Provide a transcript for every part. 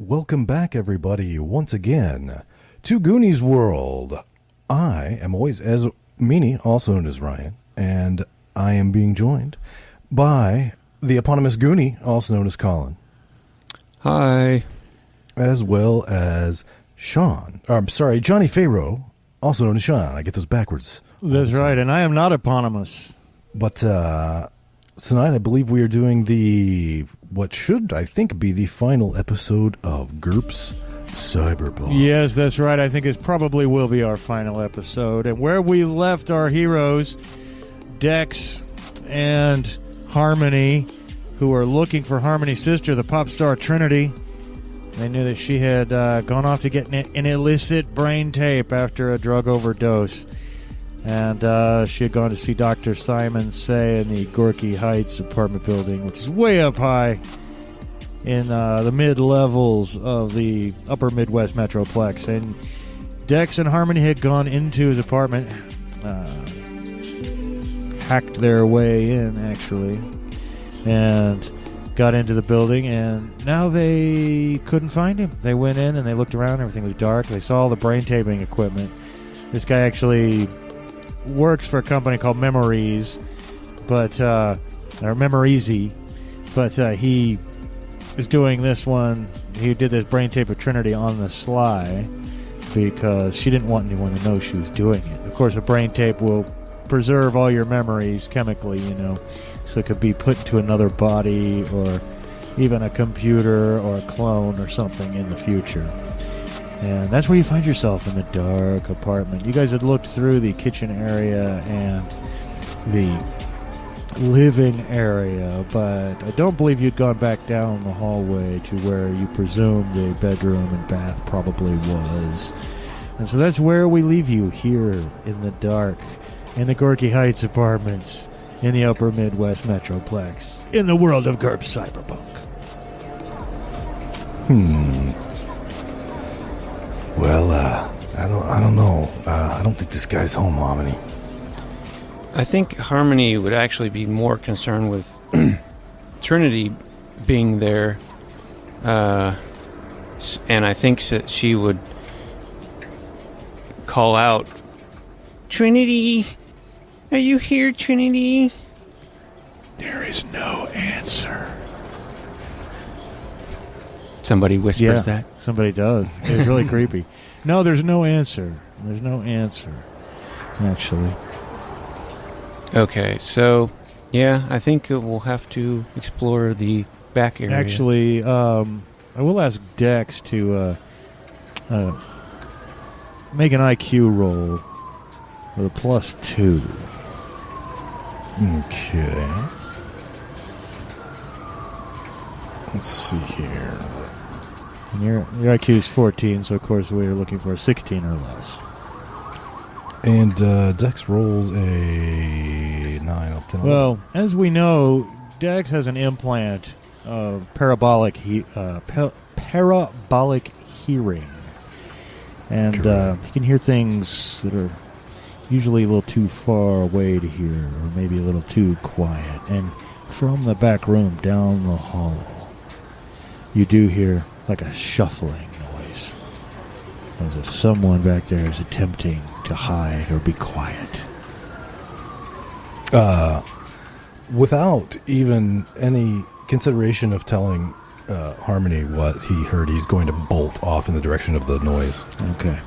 Welcome back, everybody, once again to Goonies World. I am always as Meanie, also known as Ryan, and I am being joined by the eponymous Goonie, also known as Colin. Hi. As well as Sean. Johnny Fayro, also known as Sean. I get those backwards. That's right, and I am not eponymous. But tonight I believe we are doing what should, I think, be the final episode of GURPS Cyberpunk. Yes, that's right. I think it probably will be our final episode. And where we left our heroes, Dex and Harmony, who are looking for Harmony's sister, the pop star Trinity. They knew that she had gone off to get an illicit brain tape after a drug overdose. And she had gone to see Dr. Simon Say in the Gorky Heights apartment building, which is way up high in the mid-levels of the upper Midwest Metroplex. And Dex and Harmony had gone into his apartment, hacked their way in, actually, and got into the building, and now they couldn't find him. They went in and they looked around, everything was dark. They saw all the brain taping equipment. This guy actually works for a company called Memories, or Memoreezy, but he is doing this one. He did this brain tape of Trinity on the sly because she didn't want anyone to know she was doing it. Of course, a brain tape will preserve all your memories chemically, so it could be put into another body or even a computer or a clone or something in the future. And that's where you find yourself, in the dark apartment. You guys had looked through the kitchen area and the living area, but I don't believe you'd gone back down the hallway to where you presumed the bedroom and bath probably was. And so that's where we leave you, here in the dark, in the Gorky Heights apartments, in the upper Midwest Metroplex, in the world of GURPS Cyberpunk. Well, I don't know. I don't think this guy's home, Harmony. I think Harmony would actually be more concerned with Trinity being there, and I think that she would call out, "Trinity, are you here, Trinity?" There is no answer. Somebody whispers that. Somebody does. It's really creepy. No, there's no answer. There's no answer, actually. Okay, so, yeah, I think we'll have to explore the back area. Actually, I will ask Dex to make an IQ roll with a +2. Okay. Let's see here. And your IQ is 14, so of course we are looking for a 16 or less. And Dex rolls a 9 up to 10. Well, as we know, Dex has an implant of parabolic hearing. And he can hear things that are usually a little too far away to hear, or maybe a little too quiet. And from the back room down the hall, you do hear like a shuffling noise, as if someone back there is attempting to hide or be quiet. Without even any consideration of telling Harmony what he heard, he's going to bolt off in the direction of the noise. Okay.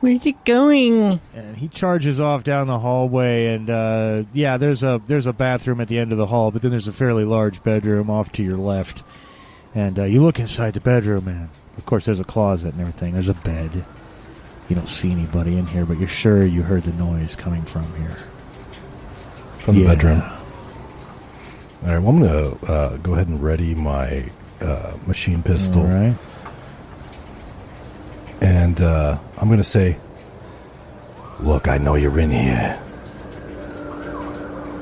Where's it going? And he charges off down the hallway, and there's a bathroom at the end of the hall, but then there's a fairly large bedroom off to your left. And you look inside the bedroom, and of course there's a closet and everything. There's a bed. You don't see anybody in here, but you're sure you heard the noise coming from here. From the bedroom. All right, well, I'm going to go ahead and ready my machine pistol. All right. And I'm going to say, look, I know you're in here.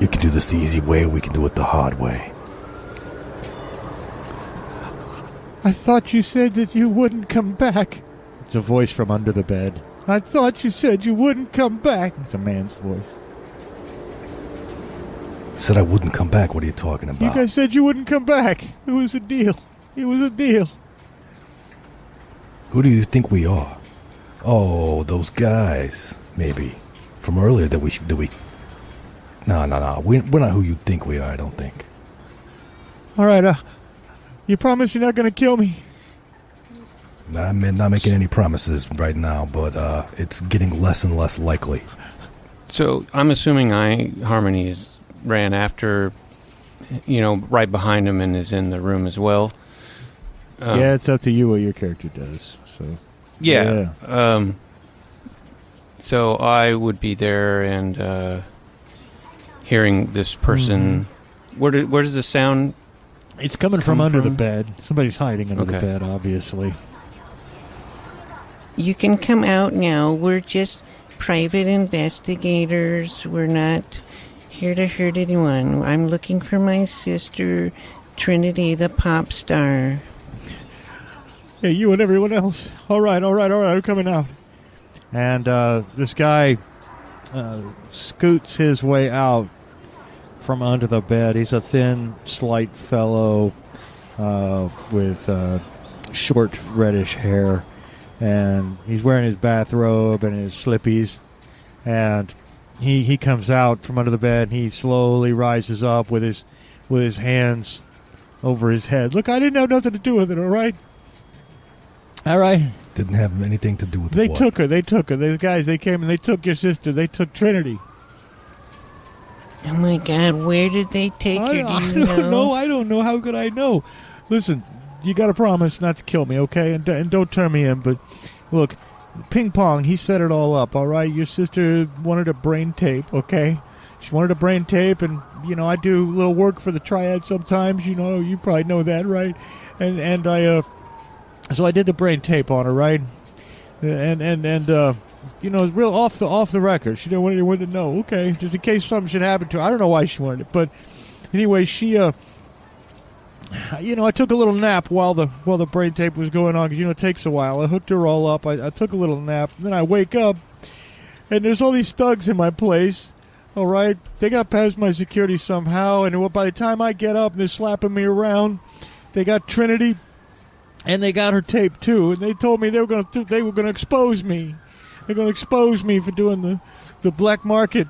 You can do this the easy way, we can do it the hard way. I thought you said that you wouldn't come back. It's a voice from under the bed. I thought you said you wouldn't come back. It's a man's voice. Said I wouldn't come back, what are you talking about? You guys said you wouldn't come back. It was a deal. It was a deal. Who do you think we are? Oh, those guys, maybe. From earlier that we... No. We're not who you think we are, I don't think. All right, you promise you're not going to kill me? I'm not making any promises right now, but it's getting less and less likely. So I'm assuming Harmony ran after, right behind him and is in the room as well. Yeah, it's up to you what your character does. So yeah. So I would be there and hearing this person. Mm-hmm. Where does the sound? It's coming from under the bed. Somebody's hiding under the bed, obviously. You can come out now. We're just private investigators. We're not here to hurt anyone. I'm looking for my sister, Trinity, the pop star. Hey, you and everyone else. All right. I'm coming out. And this guy scoots his way out from under the bed. He's a thin, slight fellow with short, reddish hair. And he's wearing his bathrobe and his slippies. And he comes out from under the bed. And he slowly rises up with his hands over his head. Look, I didn't have nothing to do with it, all right? All right. Didn't have anything to do with They what? took her. The guys, they came and they took your sister. They took Trinity. Oh, my God. Where did they take her? I don't know. I don't know. How could I know? Listen, you got to promise not to kill me, okay? And don't turn me in. But, look, Ping Pong, he set it all up, all right? Your sister wanted a brain tape, okay? She wanted a brain tape, and, I do a little work for the Triad sometimes. You probably know that, right? And I... So I did the brain tape on her, right? And it's real off the record. She didn't want anyone to know. Okay, just in case something should happen to her. I don't know why she wanted it, but anyway, she, I took a little nap while the brain tape was going on because it takes a while. I hooked her all up. I took a little nap, and then I wake up, and there's all these thugs in my place. All right, they got past my security somehow, and by the time I get up, and they're slapping me around. They got Trinity. And they got her tape too, and they told me they were going to expose me. They're going to expose me for doing the black market,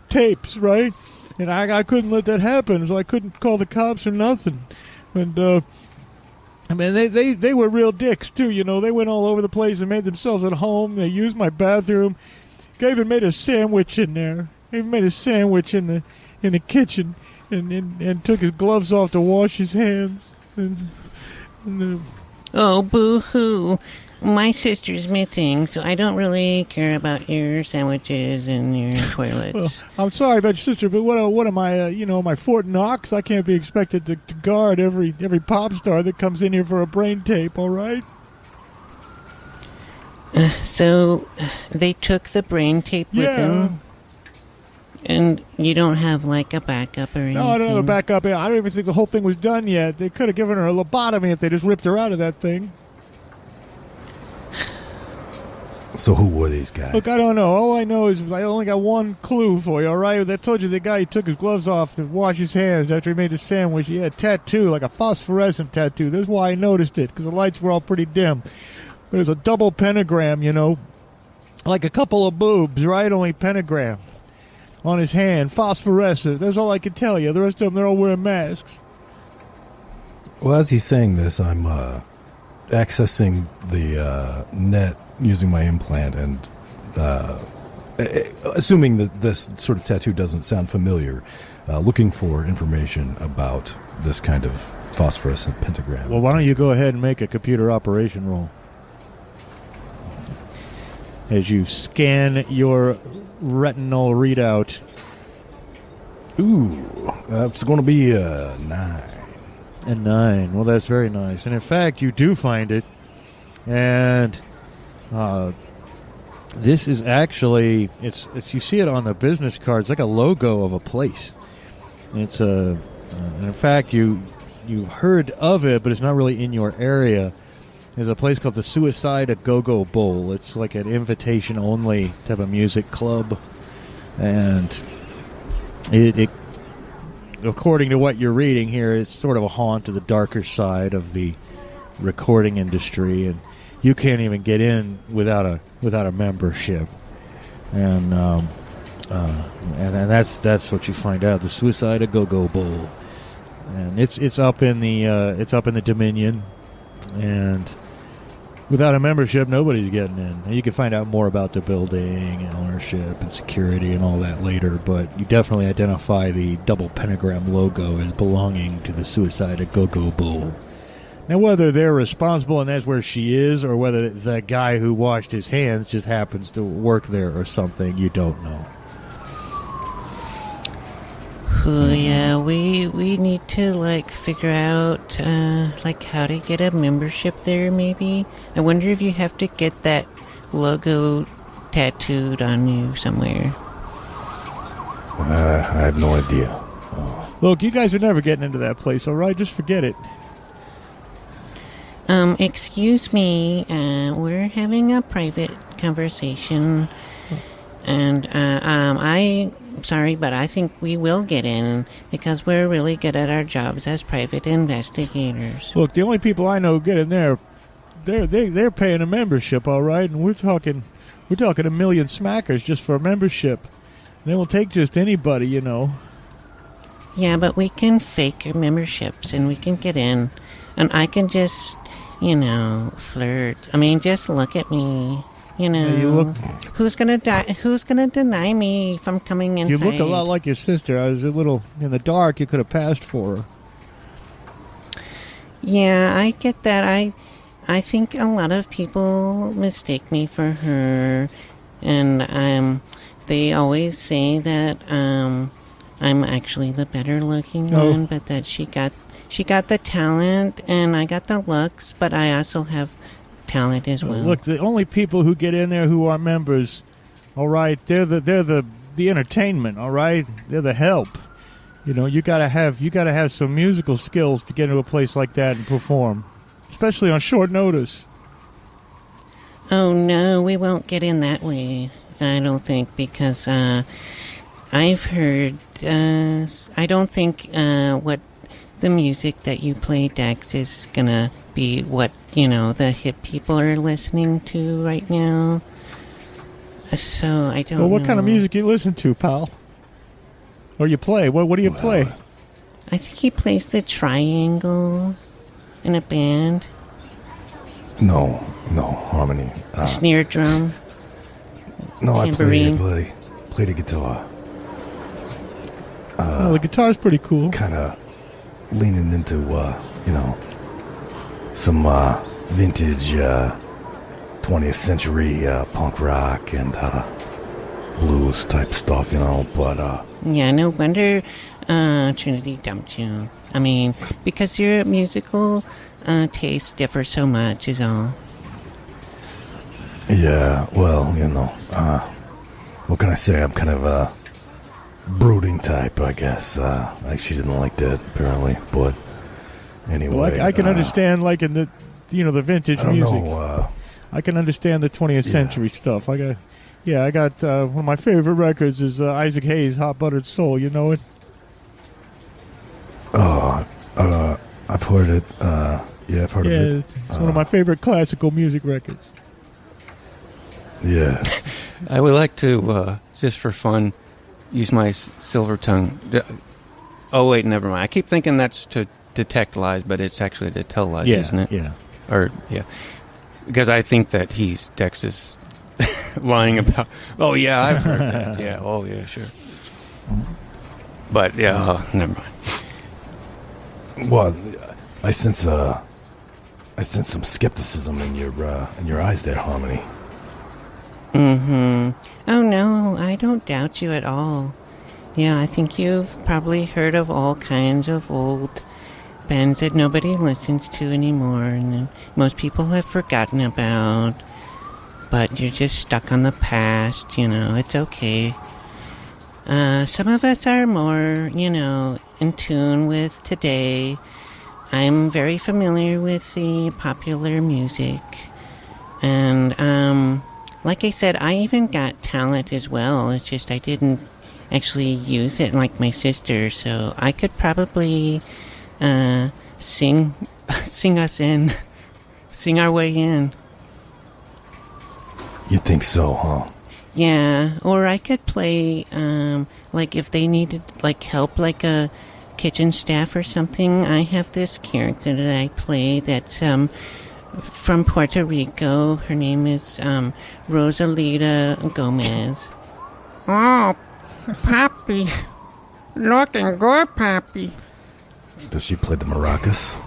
tapes, right? And I couldn't let that happen, so I couldn't call the cops or nothing. And they were real dicks too, They went all over the place and made themselves at home. They used my bathroom. They even made a sandwich in there. They even made a sandwich in the kitchen, and took his gloves off to wash his hands. Oh, boo-hoo. My sister's missing, so I don't really care about your sandwiches and your toilets. Well, I'm sorry about your sister, but what am I, my Fort Knox? I can't be expected to guard every pop star that comes in here for a brain tape, all right? So they took the brain tape with them? And you don't have, a backup or anything? No, I don't have a backup. I don't even think the whole thing was done yet. They could have given her a lobotomy if they just ripped her out of that thing. So who were these guys? Look, I don't know. All I know is I only got one clue for you, all right? I told you the guy who took his gloves off to wash his hands after he made his sandwich. He had a tattoo, like a phosphorescent tattoo. That's why I noticed it, because the lights were all pretty dim. There's a double pentagram, like a couple of boobs, right? Only pentagram. On his hand, phosphorescent. That's all I can tell you. The rest of them, they're all wearing masks. Well, as he's saying this, I'm accessing the net using my implant and assuming that this sort of tattoo doesn't sound familiar, looking for information about this kind of phosphorescent pentagram. Well, why don't you go ahead and make a computer operation roll? As you scan your retinal readout. Ooh, It's going to be 9. And 9. Well, that's very nice. And in fact, you do find it. And this is actually, it's you see it on the business card. It's like a logo of a place. It's and in fact, you've heard of it, but it's not really in your area. There's a place called the Suicide Go-Go Bowl. It's like an invitation-only type of music club. And it according to what you're reading here, it's sort of a haunt of the darker side of the recording industry, and you can't even get in without a membership. And that's what you find out. The Suicide Go-Go Bowl, and it's up in the Dominion, and without a membership, nobody's getting in. And you can find out more about the building and ownership and security and all that later, but you definitely identify the double pentagram logo as belonging to the Suicide Go-Go Bowl. Now, whether they're responsible and that's where she is, or whether the guy who washed his hands just happens to work there or something, you don't know. Oh, yeah, we need to, figure out, how to get a membership there, maybe. I wonder if you have to get that logo tattooed on you somewhere. I have no idea. Look, you guys are never getting into that place, all right? Just forget it. Excuse me, we're having a private conversation, and, I'm sorry, but I think we will get in because we're really good at our jobs as private investigators. Look, the only people I know who get in there, they're paying a membership, all right? And we're talking a million smackers just for a membership. They will take just anybody, you know. Yeah, but we can fake memberships and we can get in, and I can just, flirt. I mean, just look at me. Who's gonna deny me from coming inside? You look a lot like your sister. I was a little in the dark. You could have passed for her. Yeah, I get that. I think a lot of people mistake me for her, and they always say that I'm actually the better looking one, but that she got the talent and I got the looks, but I also have talent as well. Look, the only people who get in there who are members, all right, they're the entertainment, all right? They're the help. You gotta have some musical skills to get into a place like that and perform, especially on short notice. Oh no, we won't get in that way, I don't think, because I've heard I don't think what the music that you play, Dex, is gonna be what the hip people are listening to right now. So I don't know. Well, what kind of music you listen to, pal? Or you play? What do you play? I think he plays the triangle in a band. No, harmony. Snare drum. No, tambourine. I play the guitar. The guitar's pretty cool. Kind of leaning into, some vintage 20th century punk rock and blues type stuff, but... Yeah, no wonder Trinity dumped you. I mean, because your musical tastes differ so much is all. Yeah, well, what can I say? I'm kind of a brooding type, I guess. She didn't like that, apparently, but... Anyway, well, I can understand, in the vintage music. I can understand the 20th century stuff. I got one of my favorite records is Isaac Hayes' Hot Buttered Soul. You know it? Oh, I've heard it. Yeah, I've heard of it. It's one of my favorite classical music records. Yeah. I would like to, just for fun, use my silver tongue. Oh, wait, never mind. I keep thinking that's to detect lies, but it's actually to tell lies, isn't it? Yeah. Because I think that Dex is lying about, oh, yeah, I've heard that. Yeah, oh, yeah, sure. But, yeah, never mind. Well, I sense some skepticism in your eyes there, Harmony. Mm-hmm. Oh, no, I don't doubt you at all. Yeah, I think you've probably heard of all kinds of old bands that nobody listens to anymore, and most people have forgotten about. But you're just stuck on the past, it's okay. Some of us are more, in tune with today. I'm very familiar with the popular music. And, like I said, I even got talent as well. It's just I didn't actually use it like my sister. So I could probably sing us in, sing our way in. You think so, huh? Yeah, or I could play, like if they needed, like, help, like a kitchen staff or something. I have this character that I play that's, from Puerto Rico. Her name is, Rosalita Gomez. Oh, Papi. Looking good, Papi. Does she play the maracas?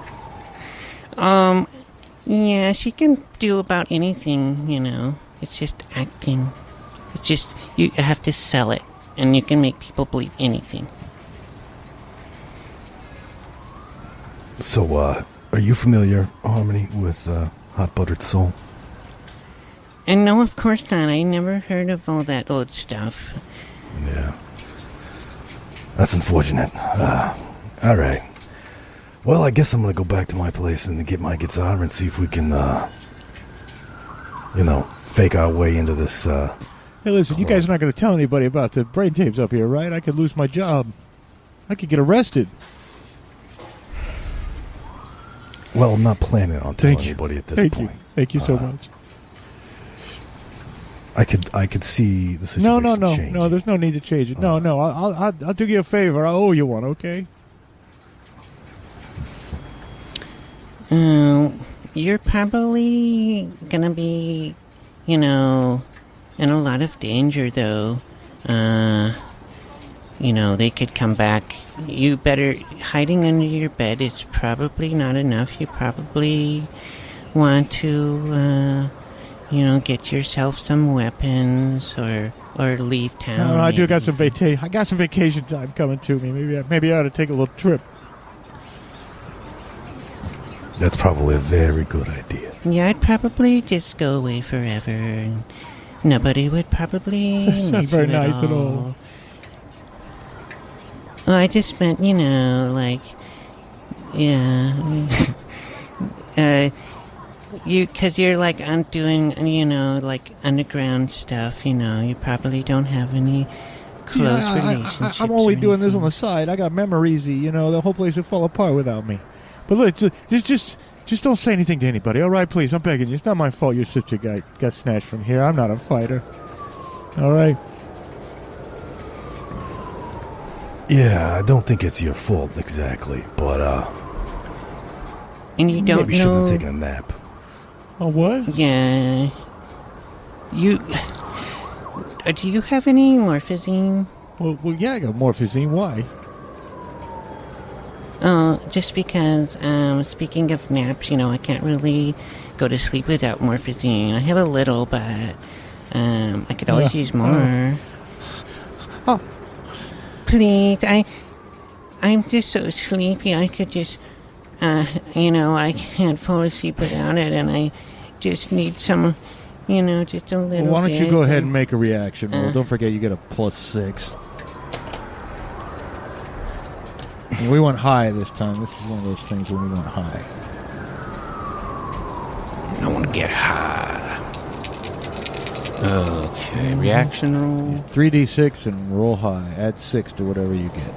Yeah, she can do about anything, It's just acting. It's just, you have to sell it, and you can make people believe anything. So, are you familiar, Harmony, with Hot Buttered Soul? And no, of course not. I never heard of all that old stuff. Yeah. That's unfortunate. All right. Well, I guess I'm going to go back to my place and get my guitar and see if we can, fake our way into this, Hey, listen, you guys are not going to tell anybody about the brain tapes up here, right? I could lose my job. I could get arrested. Well, I'm not planning on telling anybody at this point. Thank you so much. I could see the situation changing. No, there's no need to change it. No, I'll do you a favor. I owe you one, okay? You're probably gonna be, in a lot of danger, though. They could come back. You better, hiding under your bed is probably not enough. You probably want to, get yourself some weapons or leave town. No, I got some vacation time coming to me. Maybe I ought to take a little trip. That's probably a very good idea. Yeah, I'd probably just go away forever, and nobody would probably. That's not very nice at all. Well, I just meant, because you're like doing, like underground stuff. You probably don't have any close relationships. I'm only doing this on the side. I got memories. The whole place would fall apart without me. But look, just don't say anything to anybody, all right? Please, I'm begging you. It's not my fault your sister got snatched from here. I'm not a fighter. All right? Yeah, I don't think it's your fault exactly, but and you don't maybe shouldn't have taken a nap. Oh, what? Yeah. Do you have any morphazine? Well, yeah, I got morphazine. Why? Just because, speaking of naps, I can't really go to sleep without morphazine. I have a little, but, I could always use more. Oh. Please, I'm just so sleepy, I could just, I can't fall asleep without it, and I just need some, just a little bit. Well, why don't you go ahead and make a reaction roll? Don't forget you get a +6. We went high this time. This is one of those things when we went high. I want to get high. Okay, reaction roll. 3d6 and roll high. Add 6 to whatever you get.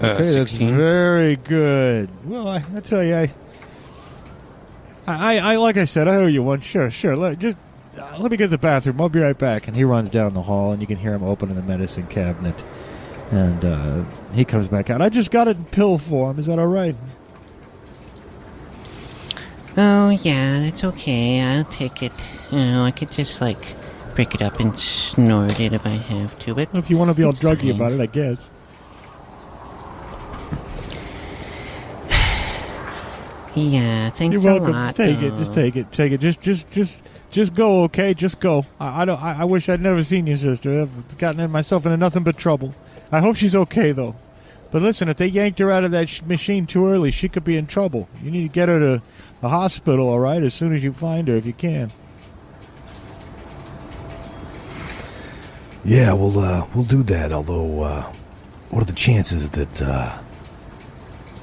Okay, 16. that's very good. Well, I tell you, I like I said, I owe you one. Sure. Let me get to the bathroom. I'll be right back. And he runs down the hall, and you can hear him opening the medicine cabinet. And he comes back out. I just got it in pill form. Is that all right? Oh, yeah, that's okay. I'll take it. I could just, break it up and snort it if I have to. But if you want to be all druggy about it, I guess. Yeah, thanks You're welcome. a lot. Just take it. Just take it. Take it. Just go. Okay, just go. I wish I'd never seen your sister. I've gotten myself into nothing but trouble. I hope she's okay though. But listen, if they yanked her out of that machine too early, she could be in trouble. You need to get her to a hospital, all right, as soon as you find her, if you can. Yeah, we'll do that. Although, what are the chances that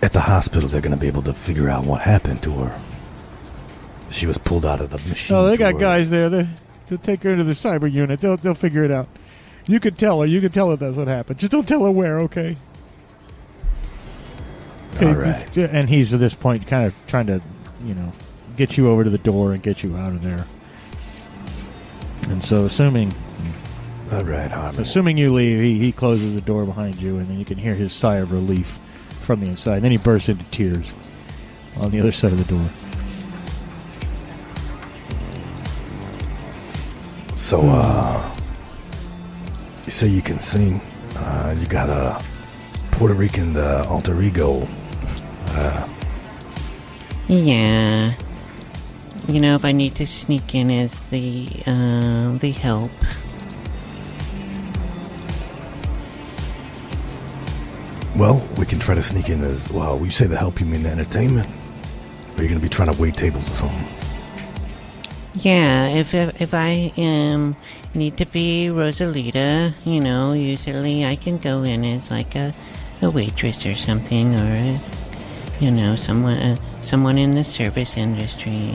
at the hospital they're going to be able to figure out what happened to her? She was pulled out of the machine. Oh, they got guys there. They'll take her into the cyber unit. They'll figure it out. You could tell her. You could tell her that's what happened. Just don't tell her where, okay? All right. And he's at this point kind of trying to, get you over to the door and get you out of there. And so, assuming you leave, he closes the door behind you, and then you can hear his sigh of relief from the inside. And then he bursts into tears on the other side of the door. So, you say you can sing. You got a Puerto Rican alter ego. Yeah. If I need to sneak in as the help. Well, we can try to sneak in as well. When you say the help, you mean the entertainment? Or are you going to be trying to wait tables or something? Yeah, if I need to be Rosalita, usually I can go in as like a waitress or something, or someone in the service industry.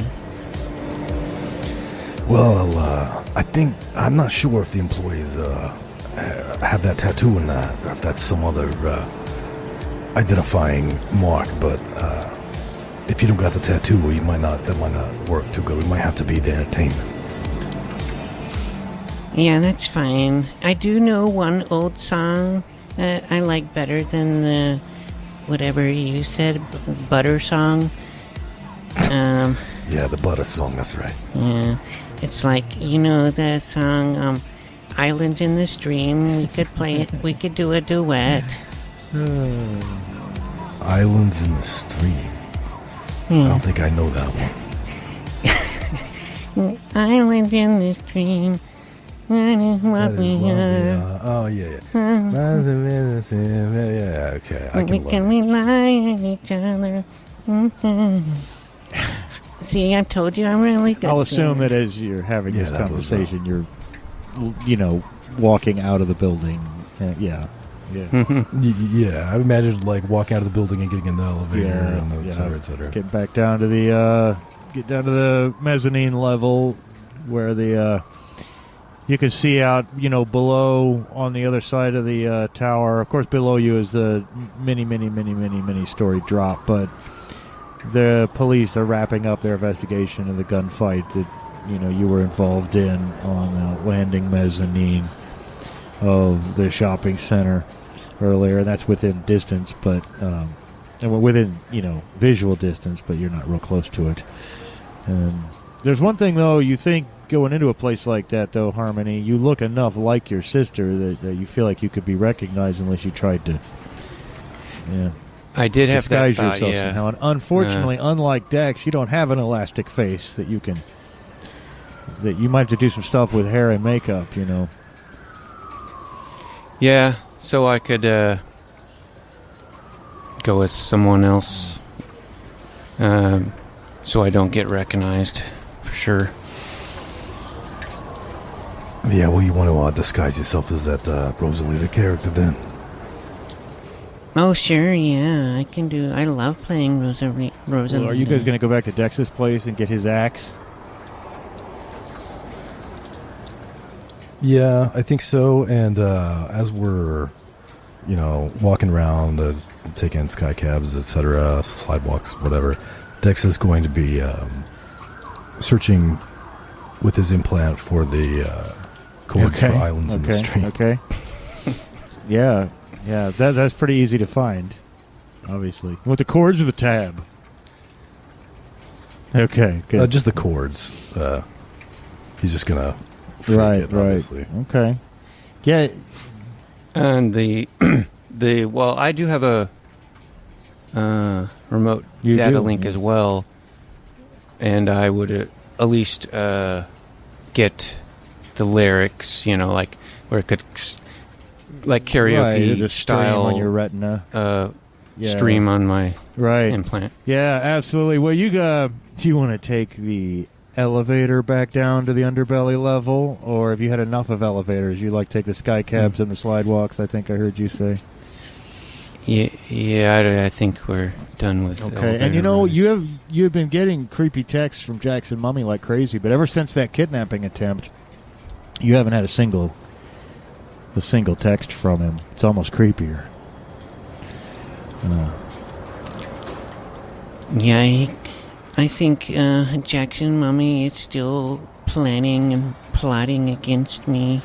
Well, I'm not sure if the employees have that tattoo or not, or if that's some other identifying mark. But if you don't got the tattoo, that might not work too good. We might have to be the entertainment. Yeah, that's fine. I do know one old song that I like better than the whatever you said, butter song. Yeah, the butter song. That's right. Yeah, it's like the song "Islands in the Stream." We could play it. We could do a duet. Islands in the Stream. I don't think I know that one. Islands in the stream. That is what we are. Oh, yeah. Yeah, okay. We can rely on each other. See, I told you I'm really good. I'll assume that as you're having this conversation, you're, walking out of the building. Yeah. Yeah, I imagine like walking out of the building and getting in the elevator, and et cetera, et cetera. Get back down to the mezzanine level where you can see out, below on the other side of the tower. Of course, below you is the many story drop, but the police are wrapping up their investigation of the gunfight that you were involved in on the landing mezzanine of the shopping center earlier, and that's within distance, but and within visual distance, but you're not real close to it. And there's one thing though, you think going into a place like that though, Harmony, you look enough like your sister that you feel like you could be recognized unless you tried to I did have disguise that thought, yourself somehow. And unfortunately, unlike Dex, you don't have an elastic face that you might have to do some stuff with hair and makeup, Yeah, so I could go with someone else, so I don't get recognized, for sure. Yeah, well, you want to disguise yourself as that Rosalita character then? Oh, sure, yeah, I can do. I love playing Rosalita. Well, are you guys going to go back to Dex's place and get his axe? Yeah, I think so. And as we're, walking around, taking sky cabs, etc., slidewalks, whatever, Dex is going to be searching with his implant for the codes for islands in the stream. Okay. Yeah, that's pretty easy to find, obviously. With the chords or the tab? Okay, good. Just the chords. He's just going to... Right. Okay. Yeah. And I do have remote You data do, link yeah. as well, and I would at least get the lyrics, like where it could, like karaoke just style stream on your retina. Yeah. stream on my Right. implant. Yeah, absolutely. Well, do you want to take the elevator back down to the underbelly level, or if you had enough of elevators, you like take the sky cabs and the slidewalks? I think I heard you say. Yeah, I think we're done with. Okay, and you've been getting creepy texts from Jackson Mummy like crazy, but ever since that kidnapping attempt, you haven't had a single text from him. It's almost creepier. Yeah, I think Jackson Mummy is still planning and plotting against me.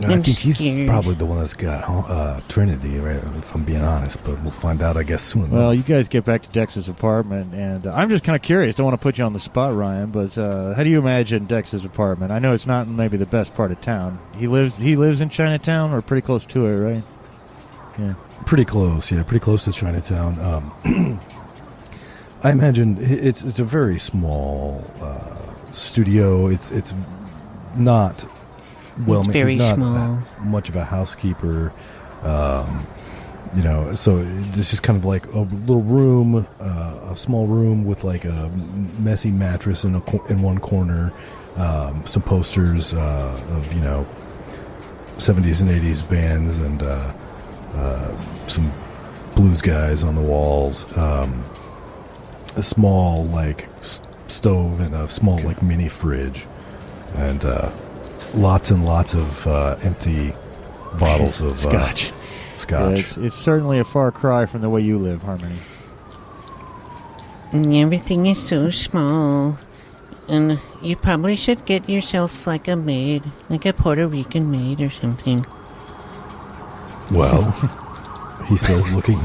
I I'm think he's scared. probably the one that's got Trinity, right? If I'm being honest, but we'll find out, I guess, soon. Well, you guys get back to Dex's apartment, and I'm just kind of curious. Don't want to put you on the spot, Ryan, but how do you imagine Dex's apartment? I know it's not maybe the best part of town. He lives in Chinatown, or pretty close to it, right? Yeah. Pretty close, yeah, pretty close to Chinatown. I imagine it's a very small studio. It's not well. It's very he's not small. much of a housekeeper, So it's just kind of like a little room, a small room with like a messy mattress in one corner, some posters of 70s and 80s bands, and some blues guys on the walls. A small like stove and a small like mini fridge, and lots and lots of empty bottles of Scotch. Scotch. Yeah, it's certainly a far cry from the way you live, Harmony. Everything is so small. And you probably should get yourself like a maid, like a Puerto Rican maid or something. Well, he says, looking.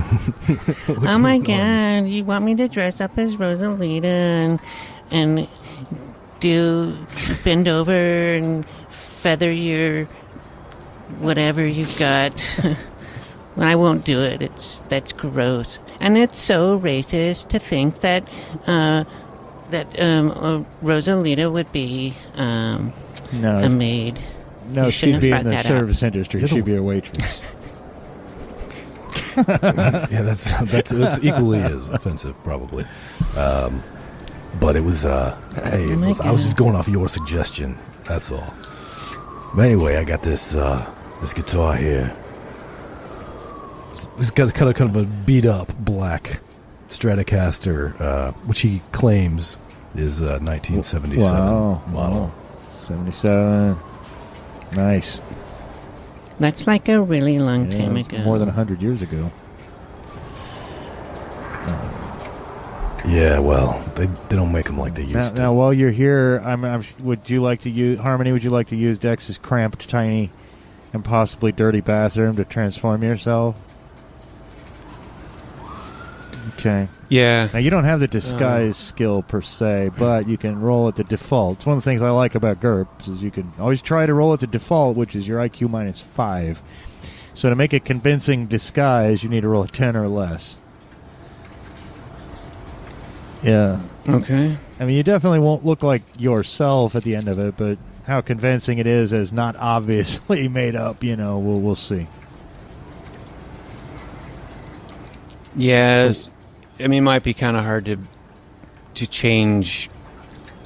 Oh my God! You want me to dress up as Rosalita and do bend over and feather your whatever you've got? I won't do it. That's gross, and it's so racist to think that Rosalita would be a maid. No, You she'd shouldn't be have in the brought that up. service industry. She'd be a waitress. Yeah, that's equally as offensive, probably. But it was, hey, I was just going off your suggestion. That's all. But anyway, I got this guitar here. It's got kind of a beat up black Stratocaster, which he claims is 1977 model. Wow. 77. Nice. That's like a really long time ago. More than 100 years ago. Yeah, well, they don't make them like they used to. Now, while you're here, would you like to use Harmony? Would you like to use Dex's cramped, tiny, and possibly dirty bathroom to transform yourself? Okay. Yeah. Now, you don't have the disguise skill per se, but you can roll at the default. It's one of the things I like about GURPS is you can always try to roll at the default, which is your IQ minus 5. So to make a convincing disguise, you need to roll a 10 or less. Yeah. Okay. I mean, you definitely won't look like yourself at the end of it, but how convincing it is as not obviously made up, we'll see. Yeah, I mean, it might be kind of hard to change,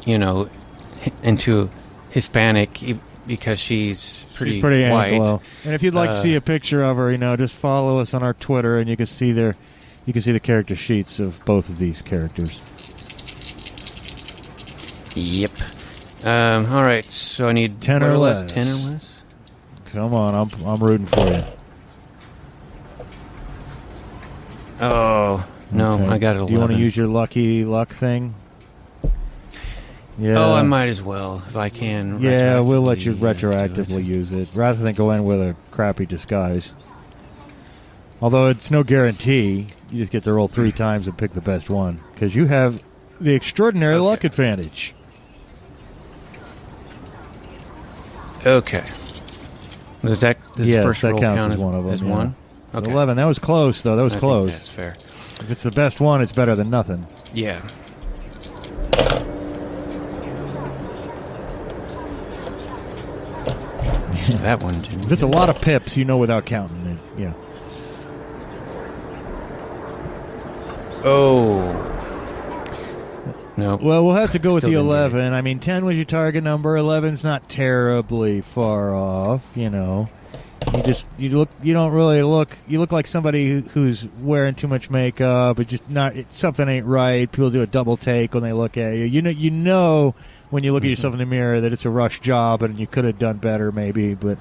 into Hispanic because she's pretty white. Anglo. And if you'd like to see a picture of her, just follow us on our Twitter, and you can see the character sheets of both of these characters. Yep. All right. So I need 10 or less. 10 or less. Come on, I'm rooting for you. Oh no, Okay. I got it. Do you want to use your lucky luck thing? Yeah. Oh, I might as well if I can. Yeah, we'll let you retroactively use it rather than go in with a crappy disguise. Although it's no guarantee, you just get to roll 3 times and pick the best one because you have the extraordinary luck advantage. Okay. Does Yes, first that roll counts count as one of them. As yeah. one? Okay. 11. That was close, though. That was I close. think that's fair. If it's the best one, it's better than nothing. Yeah. That one, too. There's a lot of pips, without counting it. Yeah. Oh. No. Well, we'll have to go with Still the didn't get it. 11. I mean, 10 was your target number. 11's not terribly far off, You don't really look. You look like somebody who's wearing too much makeup. It's just not. Something ain't right. People do a double take when they look at you. You know when you look at yourself in the mirror that it's a rush job and you could have done better, maybe. But.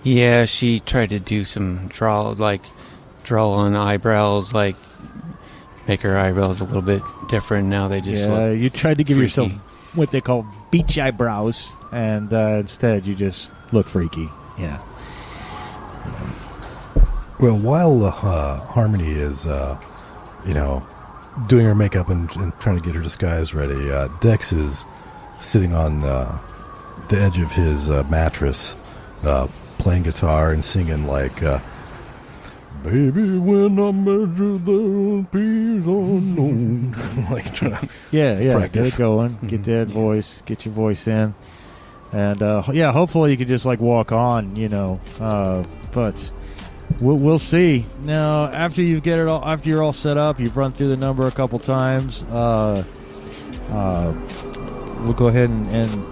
Yeah, she tried to do some draw on eyebrows, make her eyebrows a little bit different. Now they just look you tried to give freaky. yourself what they call beach eyebrows, and instead you just look freaky. Yeah. Well, while Harmony is, doing her makeup and trying to get her disguise ready, Dex is sitting on the edge of his mattress, playing guitar and singing baby, when I measure the peas unknown. Trying to Get practice. it going. Get that voice. Get your voice in. And, hopefully you can just, walk on, but we'll see. Now, after you're all set up, you've run through the number a couple times, we'll go ahead and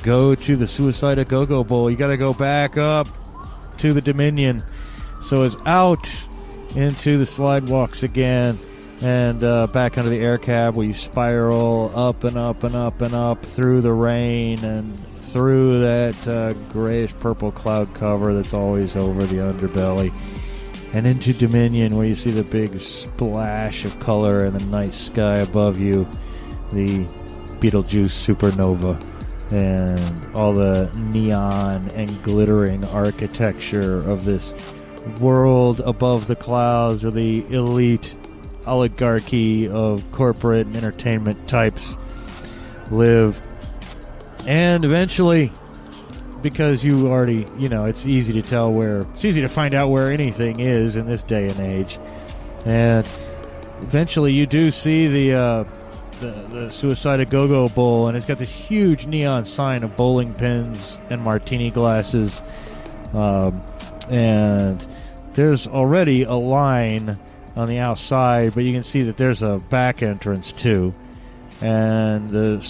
go to the Suicide a Go-Go Bowl. You got to go back up to the Dominion. So it's out into the slidewalks again and back under the air cab where you spiral up and up and up and up through the rain and through that grayish-purple cloud cover that's always over the underbelly and into Dominion where you see the big splash of color in the night sky above you, the Betelgeuse supernova, and all the neon and glittering architecture of this world above the clouds where the elite oligarchy of corporate and entertainment types live. And eventually, because you already, it's easy to find out where anything is in this day and age. And eventually you do see the Suicide a Go-Go Bowl, and it's got this huge neon sign of bowling pins and martini glasses. And there's already a line on the outside, but you can see that there's a back entrance too. And the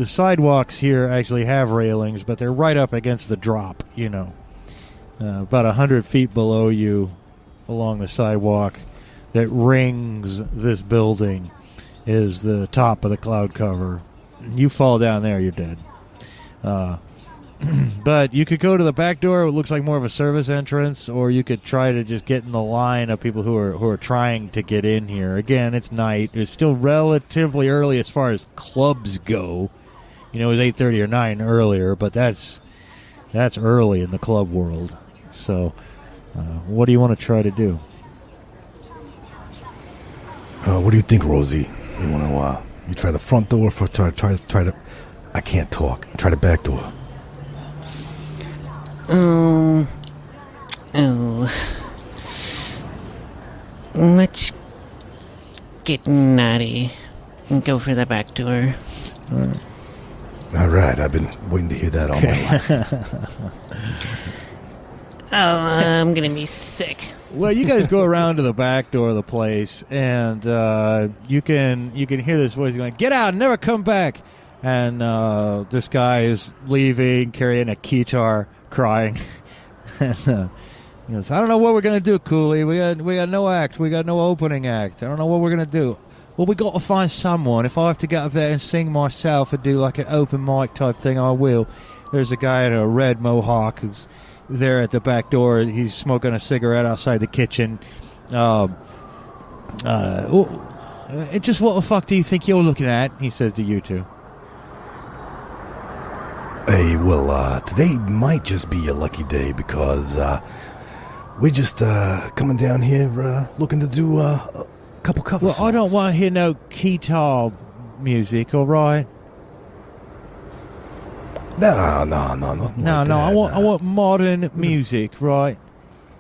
sidewalks here actually have railings, but they're right up against the drop, about 100 feet below you along the sidewalk that rings this building is the top of the cloud cover. You fall down there, you're dead. But you could go to the back door. It looks like more of a service entrance, or you could try to just get in the line of people who are trying to get in here. Again, it's night. It's still relatively early as far as clubs go. It was 8:30 or 9 earlier, but that's early in the club world. So, what do you want to try to do? What do you think, Rosie? You want to you try the front door for try to? I can't talk. Try the back door. Oh. Let's get naughty and go for the back door. All right, I've been waiting to hear that all my life. I'm gonna be sick. Well, you guys go around to the back door of the place, and you can hear this voice going, "Get out, never come back!" And this guy is leaving, carrying a guitar, crying. And he goes, "I don't know what we're gonna do, Cooley. We got no act. We got no opening act. I don't know what we're gonna do." Well, we got to find someone. If I have to get up there and sing myself and do like an open mic type thing, I will. There's a guy in a red mohawk who's there at the back door. He's smoking a cigarette outside the kitchen. Just what the fuck do you think you're looking at? He says to you two. Hey, well, today might just be a lucky day because we're just coming down here looking to do a couple cover songs. Well, I don't want to hear no guitar music, all right? No, nothing like that. I want modern music, right?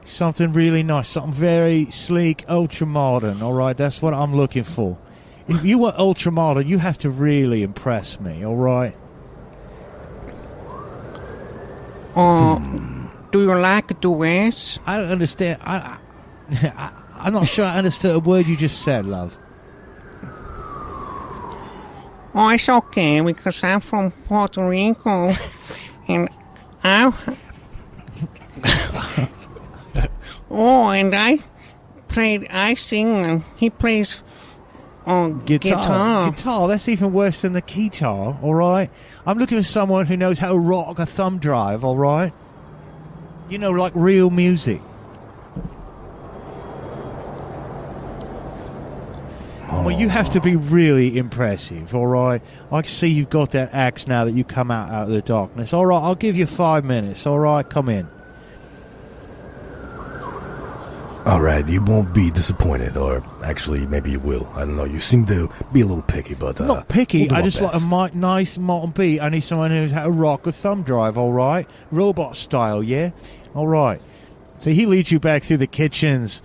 Something really nice, something very sleek, ultra-modern, all right? That's what I'm looking for. If you want ultra-modern, you have to really impress me, all right? Do you like duets? I don't understand. I'm not sure I understood a word you just said, love. Oh, it's okay, because I'm from Puerto Rico, and I sing, and he plays guitar. Guitar, that's even worse than the guitar, all right? I'm looking for someone who knows how to rock a thumb drive, all right? You know, like real music. Well, you have to be really impressive, all right? I can see you've got that axe now that you come out of the darkness. All right, I'll give you 5 minutes, all right? Come in. All right, you won't be disappointed, or actually, maybe you will. I don't know. You seem to be a little picky, but not picky. we'll I just like a nice modern beat. I need someone who's how to rock a thumb drive. All right, robot style, yeah. All right. So he leads you back through the kitchens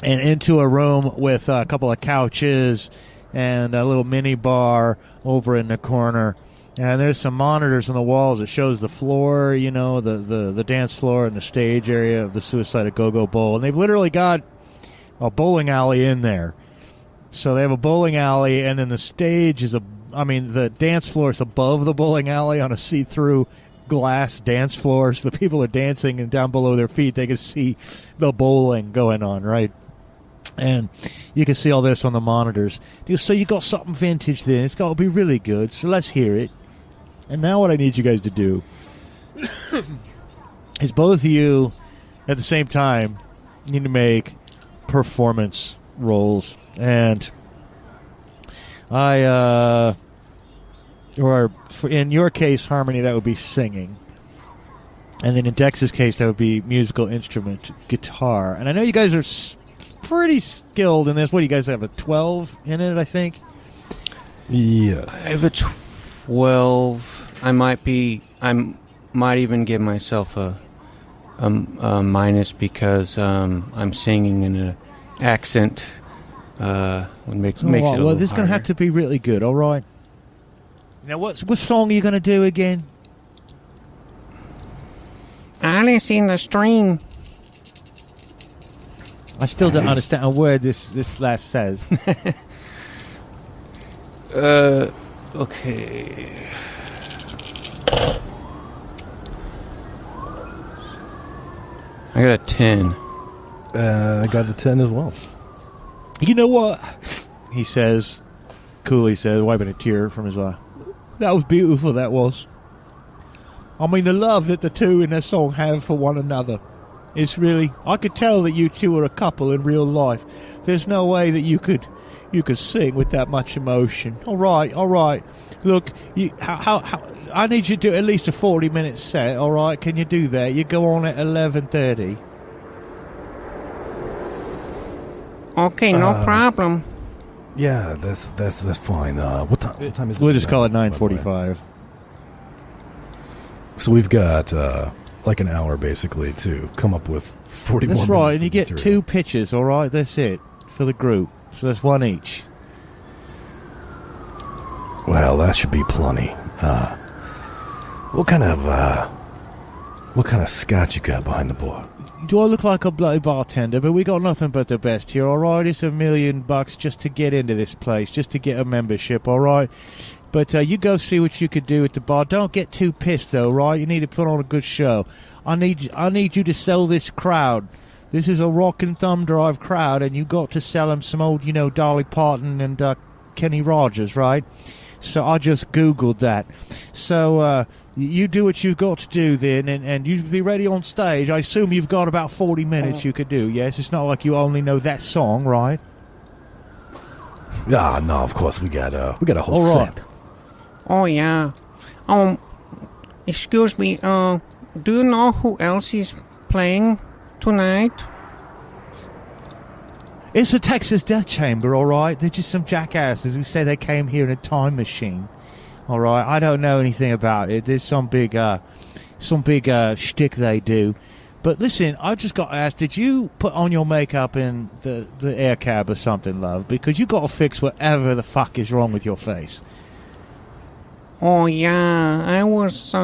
and into a room with a couple of couches and a little mini bar over in the corner. And there's some monitors on the walls that shows the floor, you know, the dance floor and the stage area of the Suicide of Go-Go Bowl. And they've literally got a bowling alley in there. So they have a bowling alley, and then the stage is the dance floor is above the bowling alley on a see-through glass dance floor. So the people are dancing, and down below their feet they can see the bowling going on, right? And you can see all this on the monitors. So you got something vintage there. It's got to be really good. So let's hear it. And now what I need you guys to do is both of you at the same time need to make performance rolls. And or in your case, Harmony, that would be singing. And then in Dex's case, that would be musical instrument, guitar. And I know you guys are pretty skilled in this. What do you guys have, a 12 in it, I think? Yes. I have a 12. I might even give myself a minus because I'm singing in an accent. Makes it a little well, this is going to have harder. to be really good, all right? Now, what song are you going to do again? Alice in the Stream. I still don't understand a word this last says. Okay. I got a 10. I got the 10 as well. You know what? He says, coolly says, wiping a tear from his eye. That was beautiful, that was. I mean, the love that the two in that song have for one another. It's really... I could tell that you two are a couple in real life. There's no way that you could sing with that much emotion. All right. Look, I need you to do at least a 40-minute set, all right? Can you do that? You go on at 11:30. Okay, no problem. Yeah, that's fine. What time is it? We'll just call it 9:45. So we've got like an hour basically to come up with 40 That's more right, minutes and you of get material. 2 pitches, all right? That's it for the group. So that's 1 each. Well, that should be plenty. What kind of scotch you got behind the bar? Do I look like a bloody bartender? But we got nothing but the best here, all right? It's $1 million just to get into this place, just to get a membership, all right? But you go see what you could do at the bar. Don't get too pissed, though, right? You need to put on a good show. I need you to sell this crowd. This is a rockin' thumb drive crowd, and you got to sell them some old, Dolly Parton and Kenny Rogers, right? So I just Googled that. So you do what you've got to do then, and you be ready on stage. I assume you've got about 40 minutes you could do, yes? It's not like you only know that song, right? Ah, no, of course we got a whole All right. set. Oh, yeah. Excuse me, do you know who else is playing tonight? It's the Texas Death Chamber, all right? They're just some jackasses who say they came here in a time machine, all right? I don't know anything about it. There's some big shtick they do. But listen, I just got to ask, did you put on your makeup in the air cab or something, love? Because you got to fix whatever the fuck is wrong with your face. Oh yeah, I was.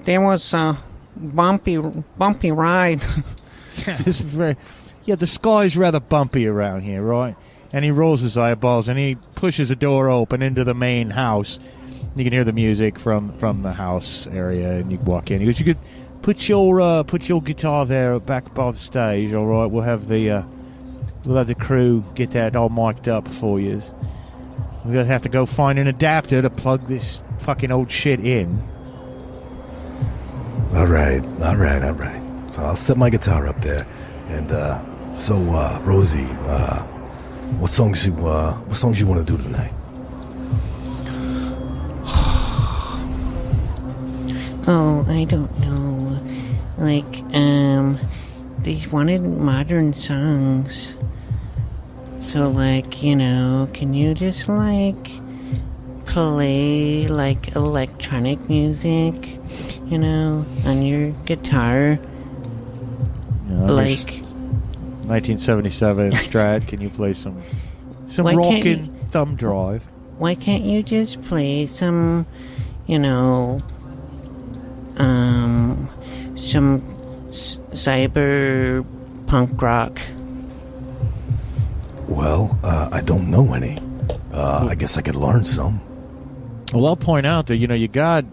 There was a bumpy ride. It's very, the sky's rather bumpy around here, right? And he rolls his eyeballs and he pushes a door open into the main house. You can hear the music from the house area, and you walk in. He goes, "You could put your guitar there back by the stage, all right? We'll have the crew get that all mic'd up for you. We're gonna have to go find an adapter to plug this fucking old shit in." All right. So I'll set my guitar up there, and Rosie, what songs you want to do tonight? Oh, I don't know. Like, they wanted modern songs. So, like, can you just, like, play, like, electronic music, on your guitar? Like 1977 Strat, can you play some rockin' thumb drive? Why can't you just play some, some cyberpunk rock? Well, I don't know any. I guess I could learn some. Well, I'll point out that, you got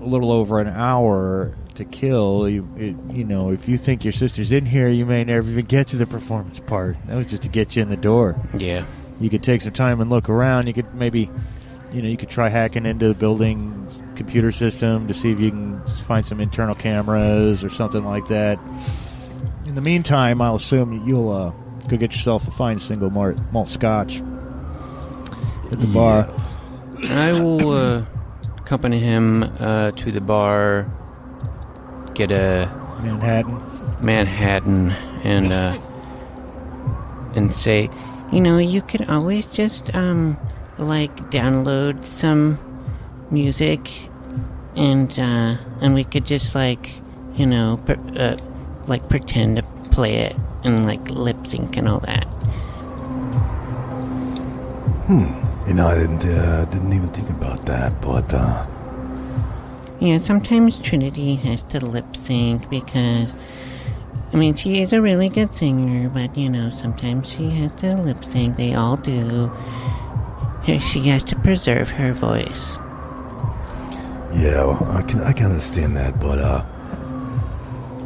a little over an hour to kill. If you think your sister's in here, you may never even get to the performance part. That was just to get you in the door. Yeah. You could take some time and look around. You could maybe, you could try hacking into the building computer system to see if you can find some internal cameras or something like that. In the meantime, I'll assume you'll go get yourself a fine single malt scotch at the bar. I will accompany him to the bar, get a Manhattan, and say, you could always just download some music, and we could just pretend to play it and lip sync and all that. I didn't even think about that, but yeah, sometimes Trinity has to lip sync because, she is a really good singer, but, sometimes she has to lip sync. They all do. She has to preserve her voice. yeah, well, I can understand that, but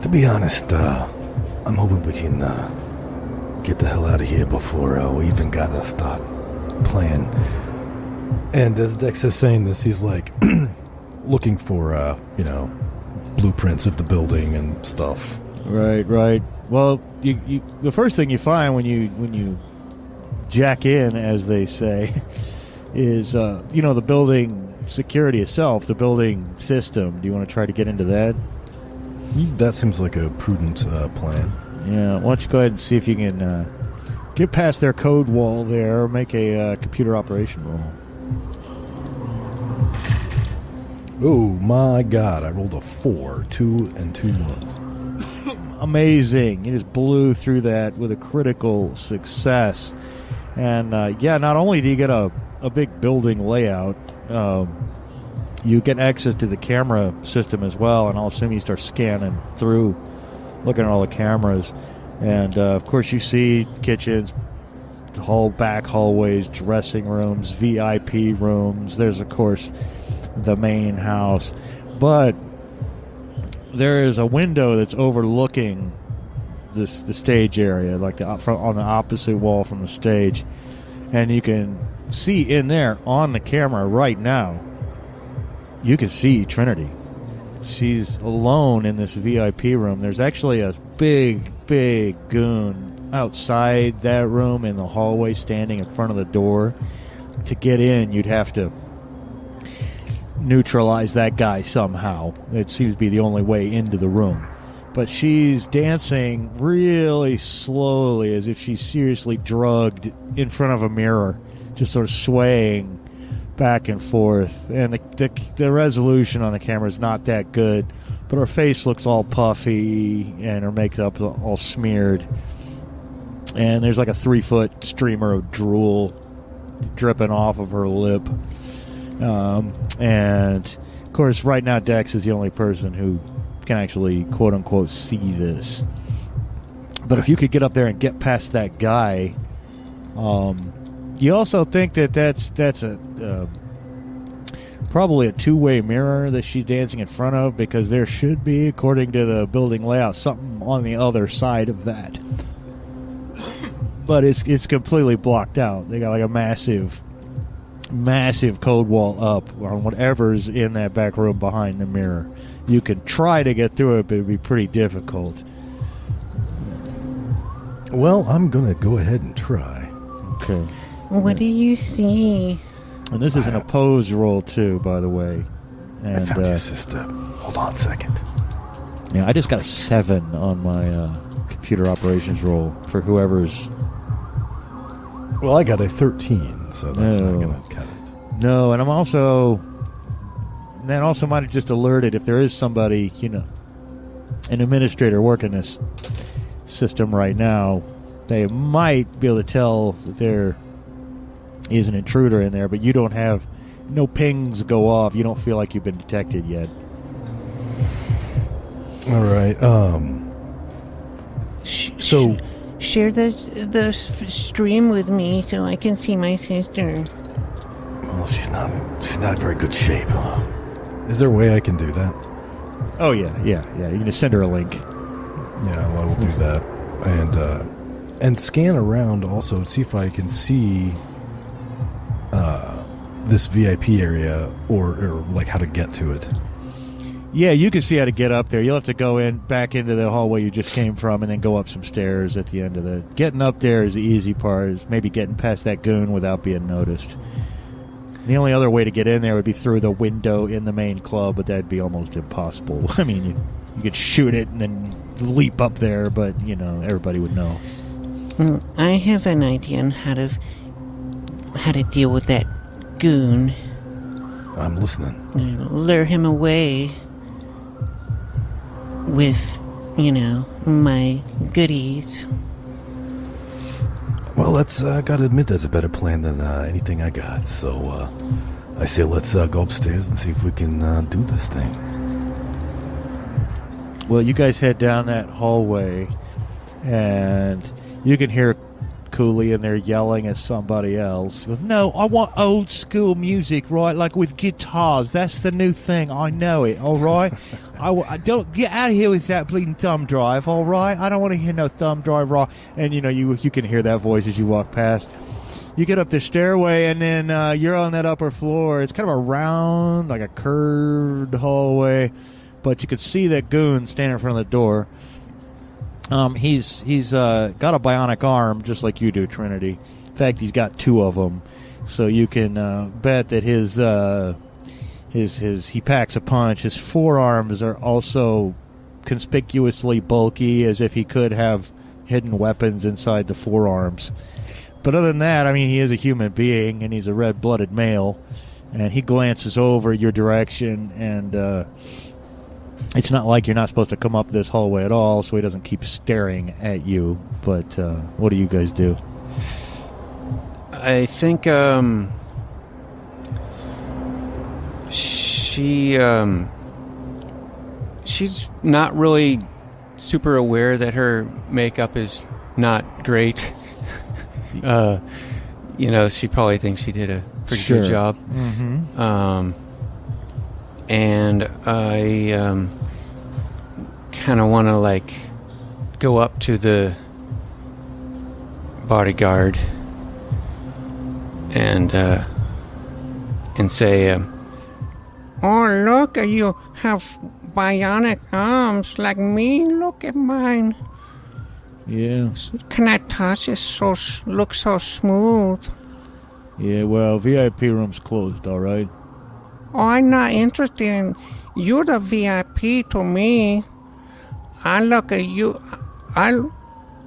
to be honest, I'm hoping we can get the hell out of here before we even gotta start playing. And as Dex is saying this, he's looking for blueprints of the building and stuff. Right. Well, you the first thing you find when you jack in, as they say, is the building security itself, the building system. Do you want to try to get into that? That seems like a prudent plan. Yeah. Why don't you go ahead and see if you can get past their code wall there, or make a computer operation roll. Oh my god, I rolled a 4, 2 and 2 ones. Amazing. You just blew through that with a critical success. And not only do you get a big building layout, you get access to the camera system as well, and I'll assume you start scanning through, looking at all the cameras. And of course you see kitchens, back hallways, dressing rooms, VIP rooms. There's of course the main house, but there is a window that's overlooking the stage area, on the opposite wall from the stage, and you can see in there on the camera right now. You can see Trinity. She's alone in this VIP room. There's actually a big goon outside that room in the hallway, standing in front of the door. To get in, you'd have to neutralize that guy somehow. It seems to be the only way into the room. But she's dancing really slowly, as if she's seriously drugged, in front of a mirror, just sort of swaying back and forth. And the resolution on the camera is not that good, but her face looks all puffy and her makeup's all smeared. And there's like a 3-foot streamer of drool dripping off of her lip. And, of course, right now Dex is the only person who can actually, quote-unquote, see this. But if you could get up there and get past that guy, you also think that's a probably a two-way mirror that she's dancing in front of, because there should be, according to the building layout, something on the other side of that. But it's completely blocked out. They got like a massive code wall up on whatever's in that back room behind the mirror. You can try to get through it, but it'd be pretty difficult. Well, I'm going to go ahead and try. Okay. What do you see? And this is an opposed roll, too, by the way. And, I found you, sister. Hold on a second. Yeah, I just got a 7 on my computer operations roll for whoever's... Well, I got a 13, so that's not going to cut it. No, and I'm also... That also might have just alerted if there is somebody, an administrator working this system right now, they might be able to tell that there is an intruder in there, but you don't have... No pings go off. You don't feel like you've been detected yet. All right, so... Share the stream with me so I can see my sister. Well, she's not in very good shape. Is there a way I can do that? Oh, yeah. You can just send her a link. Yeah, well, I will do that. And scan around also, see if I can see this VIP area or like how to get to it. Yeah, you can see how to get up there. You'll have to go back into the hallway you just came from and then go up some stairs at the end of the... Getting up there is the easy part. Is maybe getting past that goon without being noticed. The only other way to get in there would be through the window in the main club, but that'd be almost impossible. I mean, you could shoot it and then leap up there, but, everybody would know. Well, I have an idea on how to deal with that goon. I'm listening. Lure him away with, my goodies. Well, that's gotta admit that's a better plan than anything I got. So I say let's go upstairs and see if we can do this thing. Well, you guys head down that hallway, and you can hear Cooley in there yelling at somebody else. No, I want old school music, right? Like with guitars. That's the new thing. I know it, all right? I don't get out of here with that bleeding thumb drive, all right? I don't want to hear no thumb drive, right? And, you can hear that voice as you walk past. You get up the stairway, and then you're on that upper floor. It's kind of a round, like a curved hallway, but you could see that goon standing in front of the door. He's got a bionic arm, just like you do, Trinity. In fact, he's got 2 of them, so you can bet that his he packs a punch. His forearms are also conspicuously bulky, as if he could have hidden weapons inside the forearms. But other than that, I mean, he is a human being, and he's a red-blooded male, and he glances over your direction, and it's not like you're not supposed to come up this hallway at all, so he doesn't keep staring at you. But what do you guys do? I think she's not really super aware that her makeup is not great. She probably thinks she did a pretty good job. Mm-hmm. And I kind of want to go up to the bodyguard and say, Oh, look, you have bionic arms like me. Look at mine. Yeah. Can I touch it? Looks so smooth. Yeah, well, VIP room's closed, all right? Oh, I'm not interested in... You're the VIP to me. I look at you...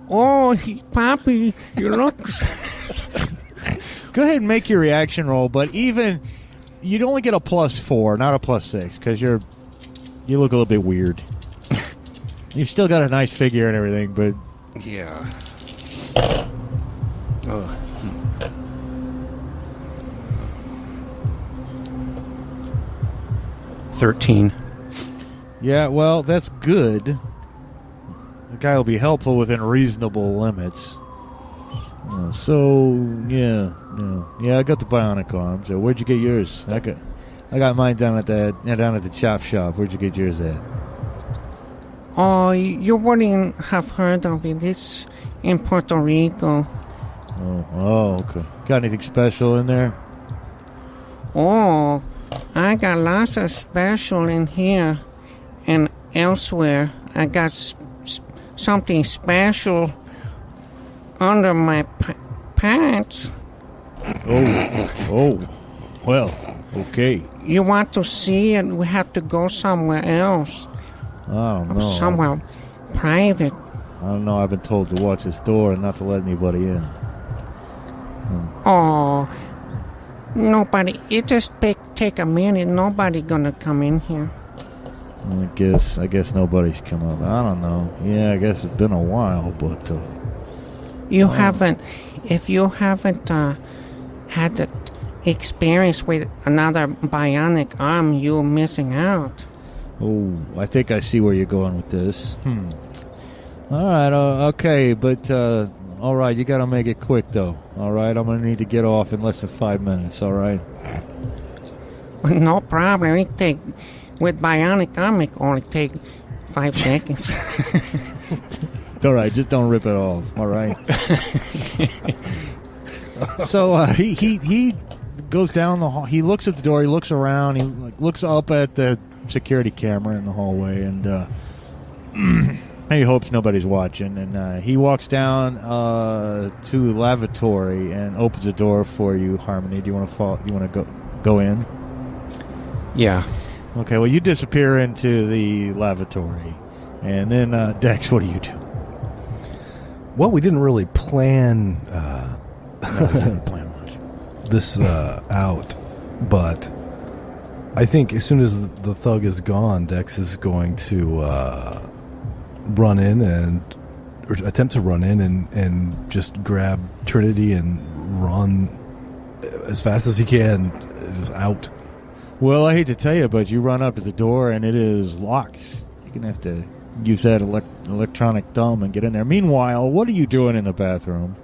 Papi, you look... Go ahead and make your reaction roll, but even... You'd only get a +4, not a +6, because you're You look a little bit weird. You've still got a nice figure and everything, but... Yeah. Ugh. 13. Yeah, well, that's good. The guy will be helpful within reasonable limits. Yeah, I got the bionic arm. So where'd you get yours? I got mine down at the chop shop. Where'd you get yours at? Oh, you wouldn't have heard of it. It's in Puerto Rico. Okay. Got anything special in there? Oh, I got lots of special in here and elsewhere. I got something special under my pants. Oh. Well, okay. You want to see it? We have to go somewhere else. I don't know. Somewhere private. I don't know. I've been told to watch this door and not to let anybody in. Oh, nobody. It just take a minute. Nobody gonna come in here. I guess nobody's come up. I don't know. Yeah, I guess it's been a while, but You haven't. If you haven't had the experience with another bionic arm, you're missing out. oh, I think I see where you're going with this. All right, okay, but all right, you got to make it quick though. All right, I'm gonna need to get off in less than 5 minutes. All right. No problem. It take with bionic arm. It only take 5 seconds. All right, just don't rip it off. All right. So he goes down the hall. He looks at the door. He looks around. He looks up at the security camera in the hallway, and he hopes nobody's watching. And he walks down to the lavatory and opens the door for you, Harmony. Do you want to follow? You want to go in? Yeah. Okay. Well, you disappear into the lavatory, and then Dex, what do you do? Well, we didn't really plan this out, but I think as soon as the thug is gone, Dex is going to run in or attempt to run in and just grab Trinity and run as fast as he can, just out. Well, I hate to tell you, but you run up to the door and it is locked. You're going to have to use that electronic thumb and get in there. Meanwhile, what are you doing in the bathroom?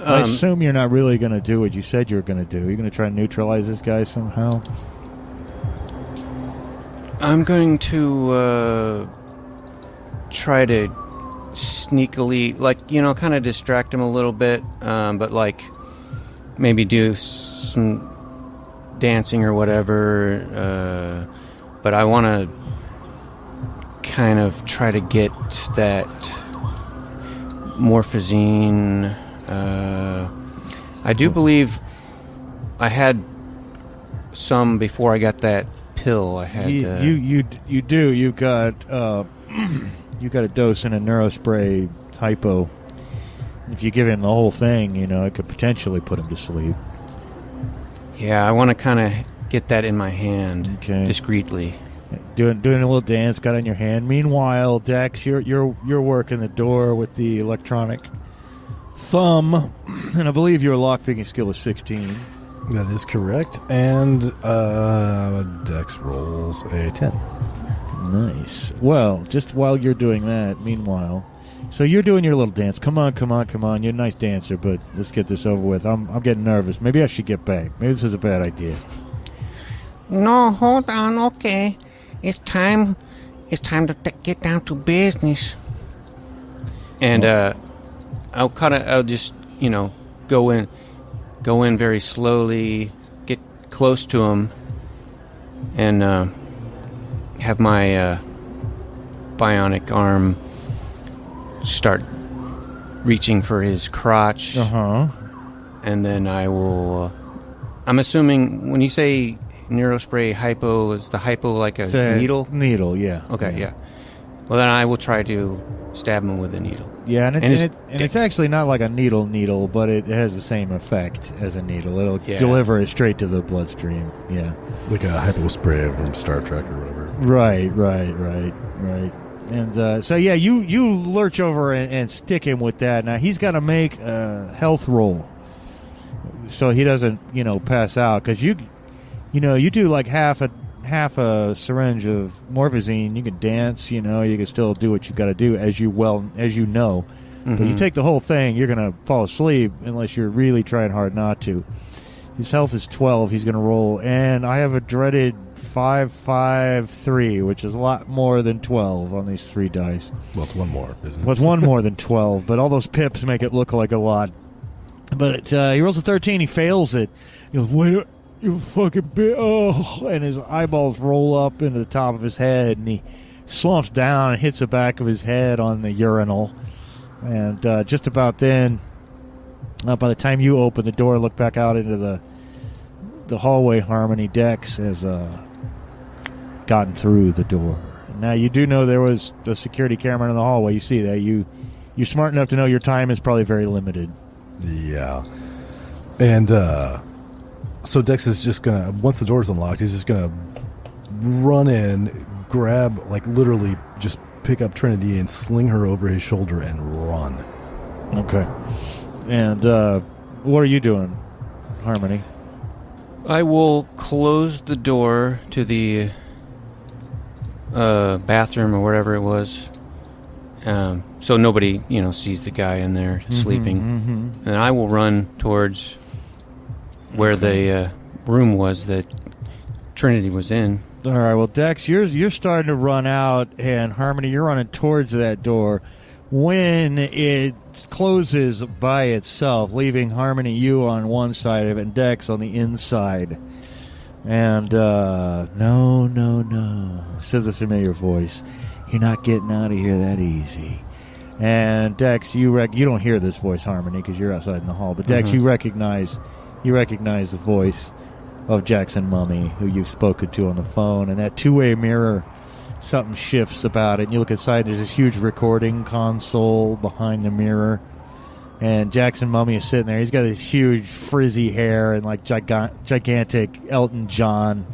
I assume you're not really going to do what you said you were going to do. You're going to try and neutralize this guy somehow? I'm going to try to sneakily, kind of distract him a little bit, but, maybe do some dancing or whatever. But I want to kind of try to get that morphazine. I do believe I had some before I got that pill. I had you do. You got you got a dose in a neurospray hypo. If you give him the whole thing, it could potentially put him to sleep. Yeah, I want to kind of get that in my hand, okay, discreetly. Doing a little dance, got it in your hand. Meanwhile, Dex, you're working the door with the electronic thumb, and I believe your lockpicking skill is 16. That is correct, and Dex rolls a 10. Nice. Well, just while you're doing that, meanwhile, so you're doing your little dance. Come on. You're a nice dancer, but let's get this over with. I'm getting nervous. Maybe I should get back. Maybe this is a bad idea. No, hold on. Okay, it's time. It's time to get down to business. And I'll just go in very slowly, get close to him, and have my bionic arm start reaching for his crotch. And then I will. I'm assuming when you say neurospray hypo, is the hypo like a needle? Needle, yeah. Okay, yeah. Well, then I will try to stab him with a needle. Yeah, and his it's actually not like a needle, but it has the same effect as a needle. It'll deliver it straight to the bloodstream. Yeah, like a hypo spray from Star Trek or whatever. Right. And so yeah, you lurch over and stick him with that. Now he's got to make a health roll, so he doesn't pass out, because you do like half a syringe of morphazine. You can dance, you can still do what you got to do, as you know. Mm-hmm. But you take the whole thing, you're going to fall asleep unless you're really trying hard not to. His health is 12. He's going to roll, and I have a dreaded 553, which is a lot more than 12 on these 3 dice. Well, it's one more, isn't it? Well, it's one more than 12, but all those pips make it look like a lot. But he rolls a 13. He fails it. He goes, "Wait, you fucking bitch!" Oh, and his eyeballs roll up into the top of his head, and he slumps down and hits the back of his head on the urinal. And just about then, by the time you open the door and look back out into the hallway, Harmony, Dex has gotten through the door. Now, you do know there was the security camera in the hallway. You see that. You're smart enough to know your time is probably very limited. Yeah. And so Dex is just going to, once the door's unlocked, he's just going to run in, grab, like literally just pick up Trinity and sling her over his shoulder and run. Okay. And what are you doing, Harmony? I will close the door to the bathroom or whatever it was, so nobody, sees the guy in there sleeping. Mm-hmm. And I will run towards where the room was that Trinity was in. All right. Well, Dex, you're starting to run out, and Harmony, you're running towards that door when it closes by itself, leaving Harmony, you on one side of it, and Dex on the inside. And no, says a familiar voice. You're not getting out of here that easy. And Dex, you don't hear this voice, Harmony, because you're outside in the hall. But Dex, you recognize the voice of Jackson Mummy, who you've spoken to on the phone. And that two-way mirror, something shifts about it. And you look inside, there's this huge recording console behind the mirror. And Jackson Mummy is sitting there. He's got this huge frizzy hair and like gigantic Elton John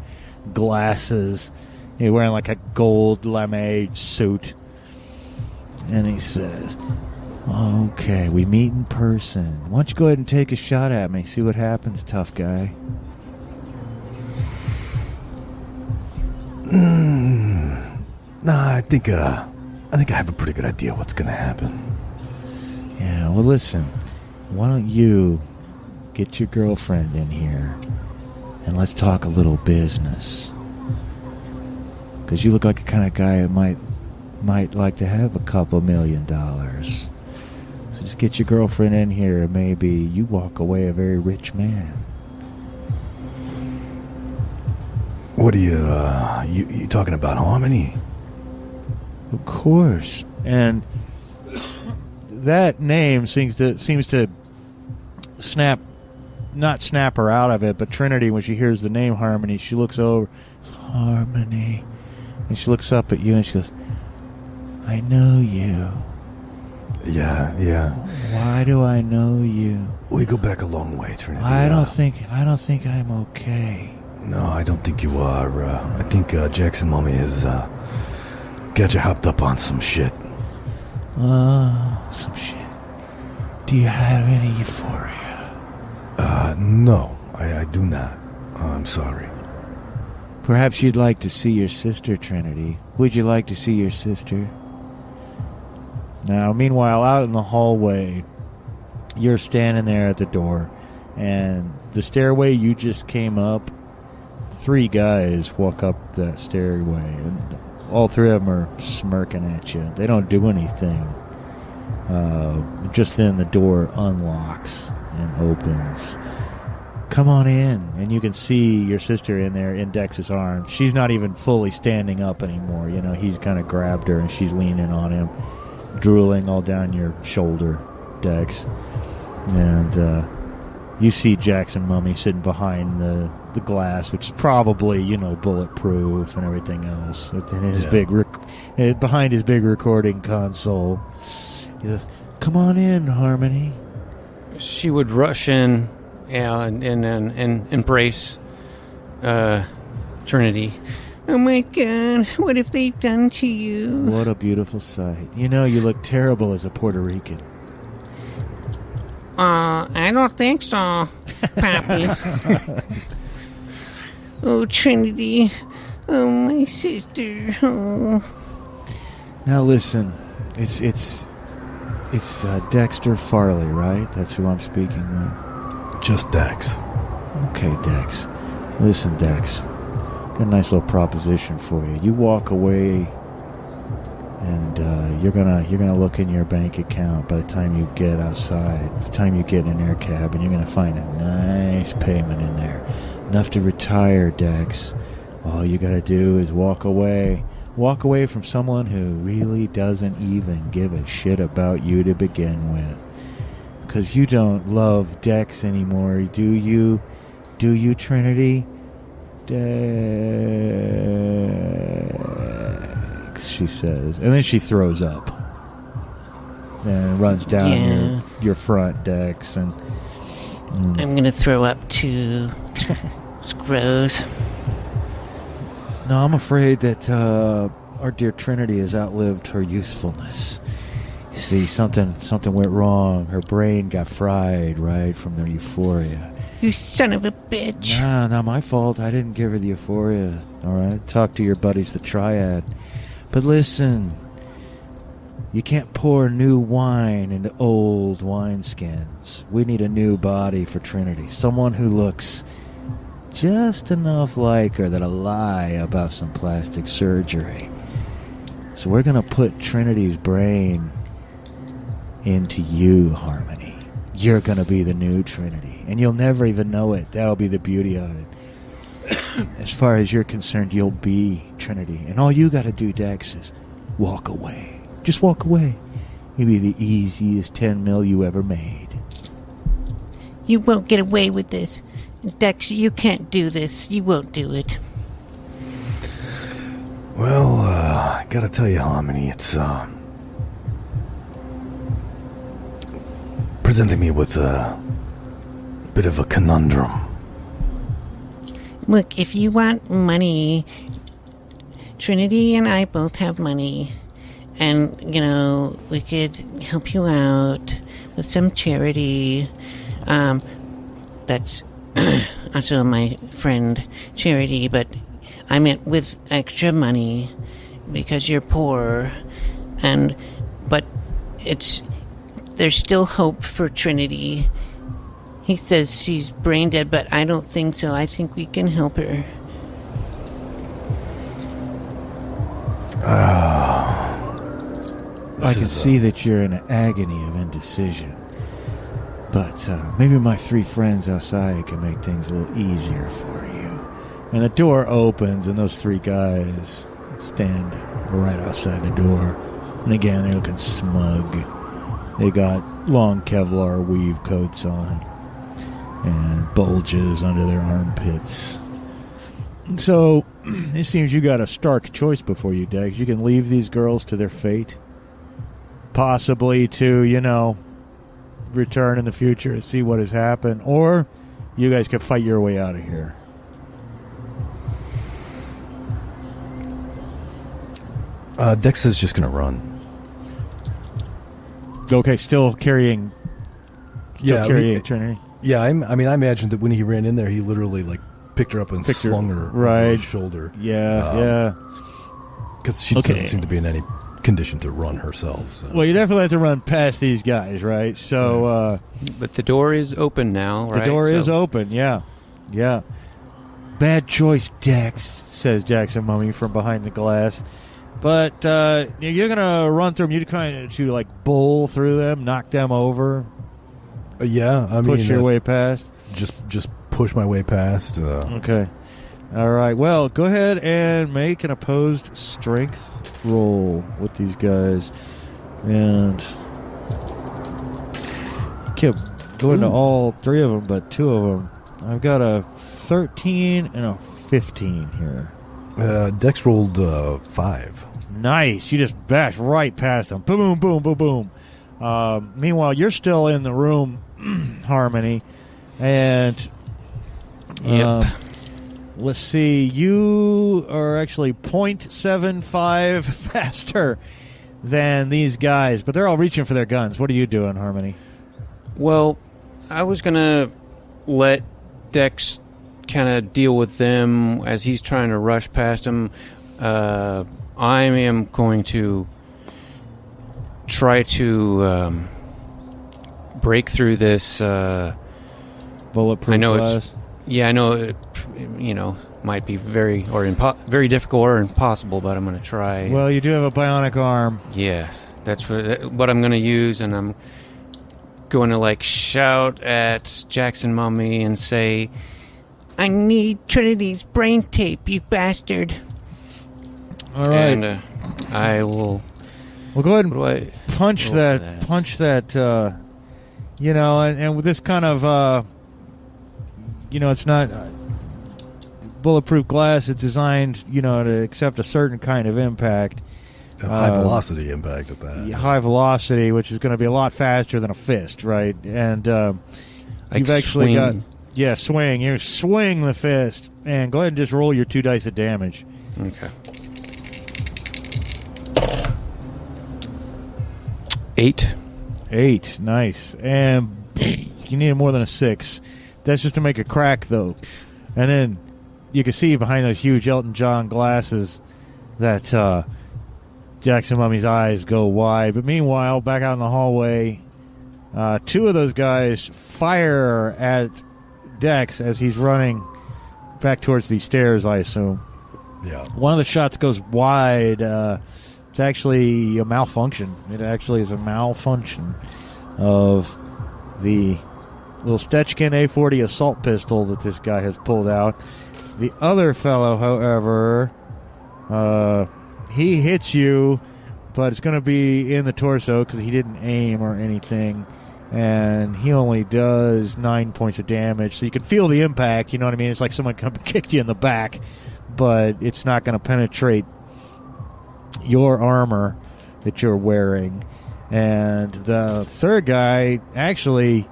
glasses. He's wearing like a gold lame suit. And he says, "Okay, we meet in person. Why don't you go ahead and take a shot at me? See what happens, tough guy." Nah, I think I have a pretty good idea what's going to happen. Yeah, well, listen. Why don't you get your girlfriend in here and let's talk a little business? Because you look like the kind of guy that might like to have a couple $1 million. So just get your girlfriend in here and maybe you walk away a very rich man. What are you talking about, Harmony? Of course. And that name seems to not snap her out of it, but Trinity, when she hears the name Harmony, she looks over, Harmony, and she looks up at you and she goes, "I know you." Yeah. Why do I know you? We go back a long way, Trinity. I don't think I'm okay. No, I don't think you are. I think Jackson Mummy has got you hopped up on some shit. Some shit. Do you have any euphoria? No, I do not. I'm sorry. Perhaps you'd like to see your sister, Trinity. Would you like to see your sister? Now, meanwhile, out in the hallway, you're standing there at the door, and the stairway you just came up, 3 guys walk up that stairway, and all 3 of them are smirking at you. They don't do anything. Just then the door unlocks and opens. "Come on in." And you can see your sister in there in Dex's arms. She's not even fully standing up anymore. He's kind of grabbed her and she's leaning on him, drooling all down your shoulder, Dex. And You see Jackson Mummy sitting behind the glass, which is probably, bulletproof and everything else. Within his behind his big recording console. He says, "Come on in, Harmony." She would rush in, and embrace Trinity. Oh my God, what have they done to you? What a beautiful sight. You look terrible as a Puerto Rican. I don't think so, Pappy. Oh, Trinity. Oh, my sister. Oh. Now listen, it's Dexter Farley, right? That's who I'm speaking with. Just Dex. Okay, Dex. Listen, Dex. Got a nice little proposition for you. You walk away, and you're gonna look in your bank account. By the time you get outside, by the time you get in an air cabin, you're gonna find a nice payment in there, enough to retire, Dex. All you gotta do is walk away. Walk away from someone who really doesn't even give a shit about you to begin with. Because you don't love Dex anymore, do you? Do you, Trinity? Dex, she says. And then she throws up. And runs down your front, Dex. And I'm going to throw up too. It's gross. No, I'm afraid that our dear Trinity has outlived her usefulness. You see, something went wrong. Her brain got fried, right, from the euphoria. You son of a bitch. Nah, not my fault. I didn't give her the euphoria, all right? Talk to your buddies, the Triad. But listen, you can't pour new wine into old wineskins. We need a new body for Trinity. Someone who looks just enough like her that'll lie about some plastic surgery. So we're going to put Trinity's brain into you, Harmony. You're going to be the new Trinity. And you'll never even know it. That'll be the beauty of it. As far as you're concerned, you'll be Trinity. And all you got to do, Dex, is walk away. Just walk away. You'll be the easiest 10 mil you ever made. You won't get away with this. Dex, you can't do this. You won't do it. Well, I gotta tell you, Harmony, it's presenting me with a bit of a conundrum. Look, if you want money, Trinity and I both have money. And, we could help you out with some charity. That's also my friend Charity, but I meant with extra money because you're poor. But there's still hope for Trinity. He says she's brain dead, but I don't think so. I think we can help her. I can see that you're in an agony of indecision. But maybe my three friends outside can make things a little easier for you. And the door opens, and those three guys stand right outside the door. And again, they're looking smug. They got long Kevlar weave coats on and bulges under their armpits. So, it seems you got a stark choice before you, Dex. You can leave these girls to their fate. Possibly to, return in the future and see what has happened. Or you guys can fight your way out of here. Dex is just going to run. Okay, still carrying Trinity. Yeah, I imagine that when he ran in there, he literally picked her up and slung her over his shoulder. Yeah. Because she doesn't seem to be in any condition to run herself. So. Well, you definitely have to run past these guys, right? So, but the door is open now, right? The door is open. Yeah. Bad choice, Dex, says Jackson Mummy from behind the glass. But you're gonna run through them. You kind of to bowl through them, knock them over. Push your way past. Just push my way past. Okay. All right. Well, go ahead and make an opposed strength roll with these guys, and go into all three of them, but two of them. I've got a 13 and a 15 here. Dex rolled 5. Nice. You just bash right past them. Boom, boom, boom, boom. Meanwhile, you're still in the room, Harmony. And let's see. You are actually 0.75 faster than these guys. But they're all reaching for their guns. What are you doing, Harmony? Well, I was going to let Dex kind of deal with them as he's trying to rush past them. I am going to try to break through this bulletproof I know glass. I know it, might be very very difficult or impossible, but I'm going to try. Well, you do have a bionic arm. Yes, that's what I'm going to use, and I'm going to shout at Jackson Mummy and say, I need Trinity's brain tape, you bastard. All right. And I will. Well, go ahead and What do I punch roll that. for that? Punch that. And with this kind of, it's not bulletproof glass. It's designed, to accept a certain kind of impact. High velocity impact at that. High velocity, which is going to be a lot faster than a fist, right? And you've actually swing. got swing. You swing the fist, and go ahead and just roll your 2 dice of damage. Okay. 8. 8, nice. And you need more than a 6. That's just to make a crack, though. And then you can see behind those huge Elton John glasses that Jackson Mummy's eyes go wide. But meanwhile, back out in the hallway, 2 of those guys fire at Dex as he's running back towards these stairs, I assume. Yeah. One of the shots goes wide. It's actually a malfunction. It actually is a malfunction of the little Stechkin A40 assault pistol that this guy has pulled out. The other fellow, however, he hits you, but it's going to be in the torso because he didn't aim or anything. And he only does 9 points of damage. So you can feel the impact, you know what I mean? It's like someone kicked you in the back, but it's not going to penetrate your armor that you're wearing. And the third guy actually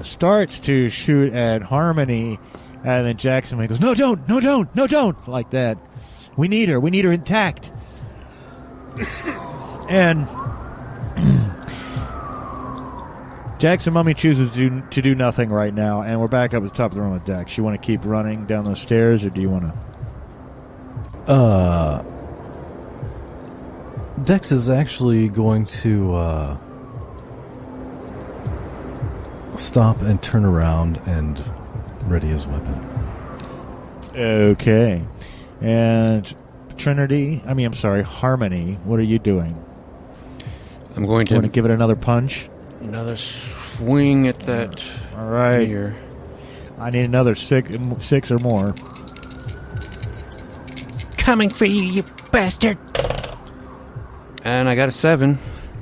starts to shoot at Harmony, and then Jackson goes, no, don't, like that. We need her intact. And Jackson Mummy chooses to do nothing right now, and we're back up at the top of the room with Dex. You want to keep running down those stairs, or do you want to... Dex is actually going to stop and turn around and ready his weapon. Okay. And Harmony, what are you doing? I'm going You want to to give it another punch? another swing at that. All right. Here. I need another six or more. Coming for you, you bastard. And I got a 7.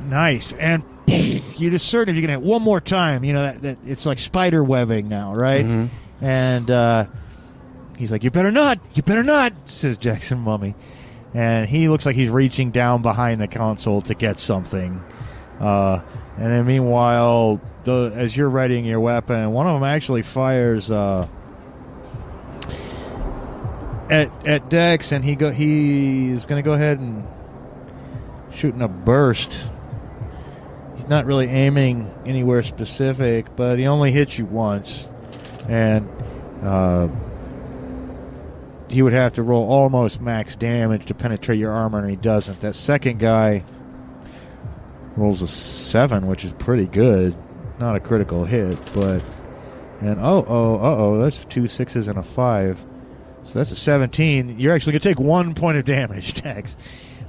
Nice. And you're just certain if you can hit one more time, that it's like spider webbing now, right? Mm-hmm. And he's like, you better not, says Jackson Mummy. And he looks like he's reaching down behind the console to get something. And then meanwhile, as you're readying your weapon, one of them actually fires at Dex, and he is going to go ahead and shoot in a burst. He's not really aiming anywhere specific, but he only hits you once. And he would have to roll almost max damage to penetrate your armor, and he doesn't. That second guy rolls a 7, which is pretty good. Not a critical hit, but... And that's 2 6s and a 5. So that's a 17. You're actually going to take 1 point of damage, Dex.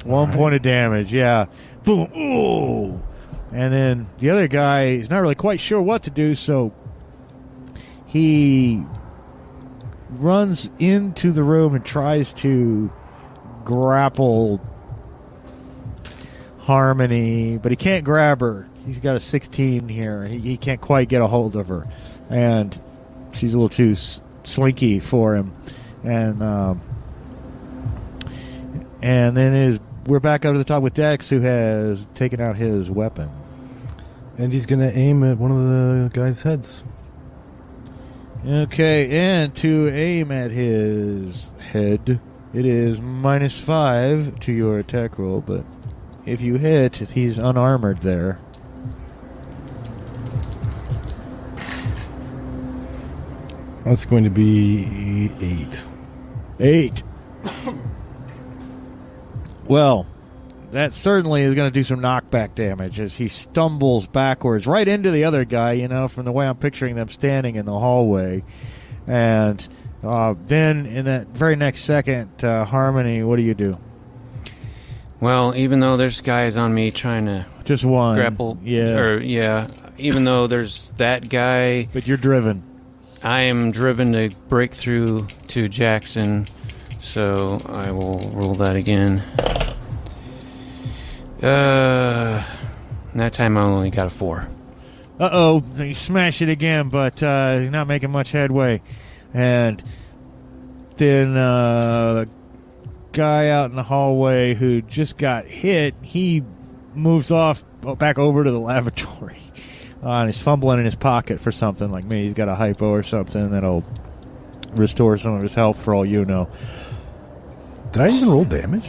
1 point of damage, yeah. Boom. Ooh. And then the other guy is not really quite sure what to do, so he runs into the room and tries to grapple Harmony, but he can't grab her. he's got a 16 here. He can't quite get a hold of her, and she's a little too slinky for him. And then we're back up to the top with Dex, who has taken out his weapon. And he's going to aim at one of the guys' heads. Okay, and to aim at his head, it is -5 to your attack roll, but if you hit, he's unarmored there. That's going to be 8. 8. Well, that certainly is going to do some knockback damage as he stumbles backwards right into the other guy, from the way I'm picturing them standing in the hallway. And then in that very next second, Harmony, what do you do? Well, even though there's guys on me trying to just one grapple, even though there's that guy, but you're driven. I am driven to break through to Jackson, so I will roll that again. That time I only got a 4. Uh-oh, you smash it again, but you're not making much headway. And then the guy out in the hallway who just got hit, he moves off back over to the lavatory. And he's fumbling in his pocket for something, like maybe he's got a hypo or something that'll restore some of his health for all you know. Did I even roll damage?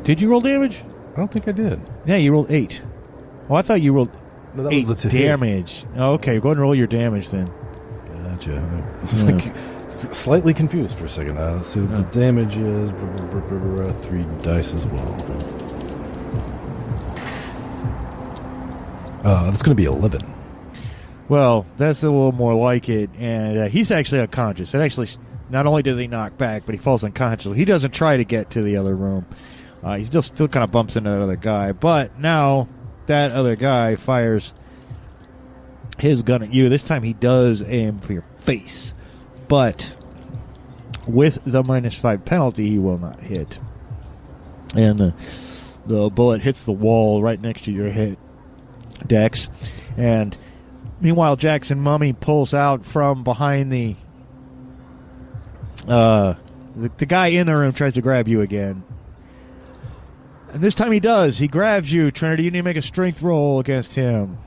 Did you roll damage? I don't think I did. Yeah, you rolled 8. Oh, I thought you rolled No, 8 damage. Oh, okay, go ahead and roll your damage then. Gotcha. I was like slightly confused for a second. So the damage is 3 dice as well. That's going to be 11. Well, that's a little more like it, and he's actually unconscious. It actually, not only does he knock back, but he falls unconscious. He doesn't try to get to the other room. He still kind of bumps into that other guy, but now that other guy fires his gun at you. This time he does aim for your face, but with the -5 penalty, he will not hit. And the bullet hits the wall right next to your head, Dex. And meanwhile, Jackson Mummy pulls out from behind the guy in the room, tries to grab you again. And this time he does. He grabs you, Trinity. You need to make a strength roll against him.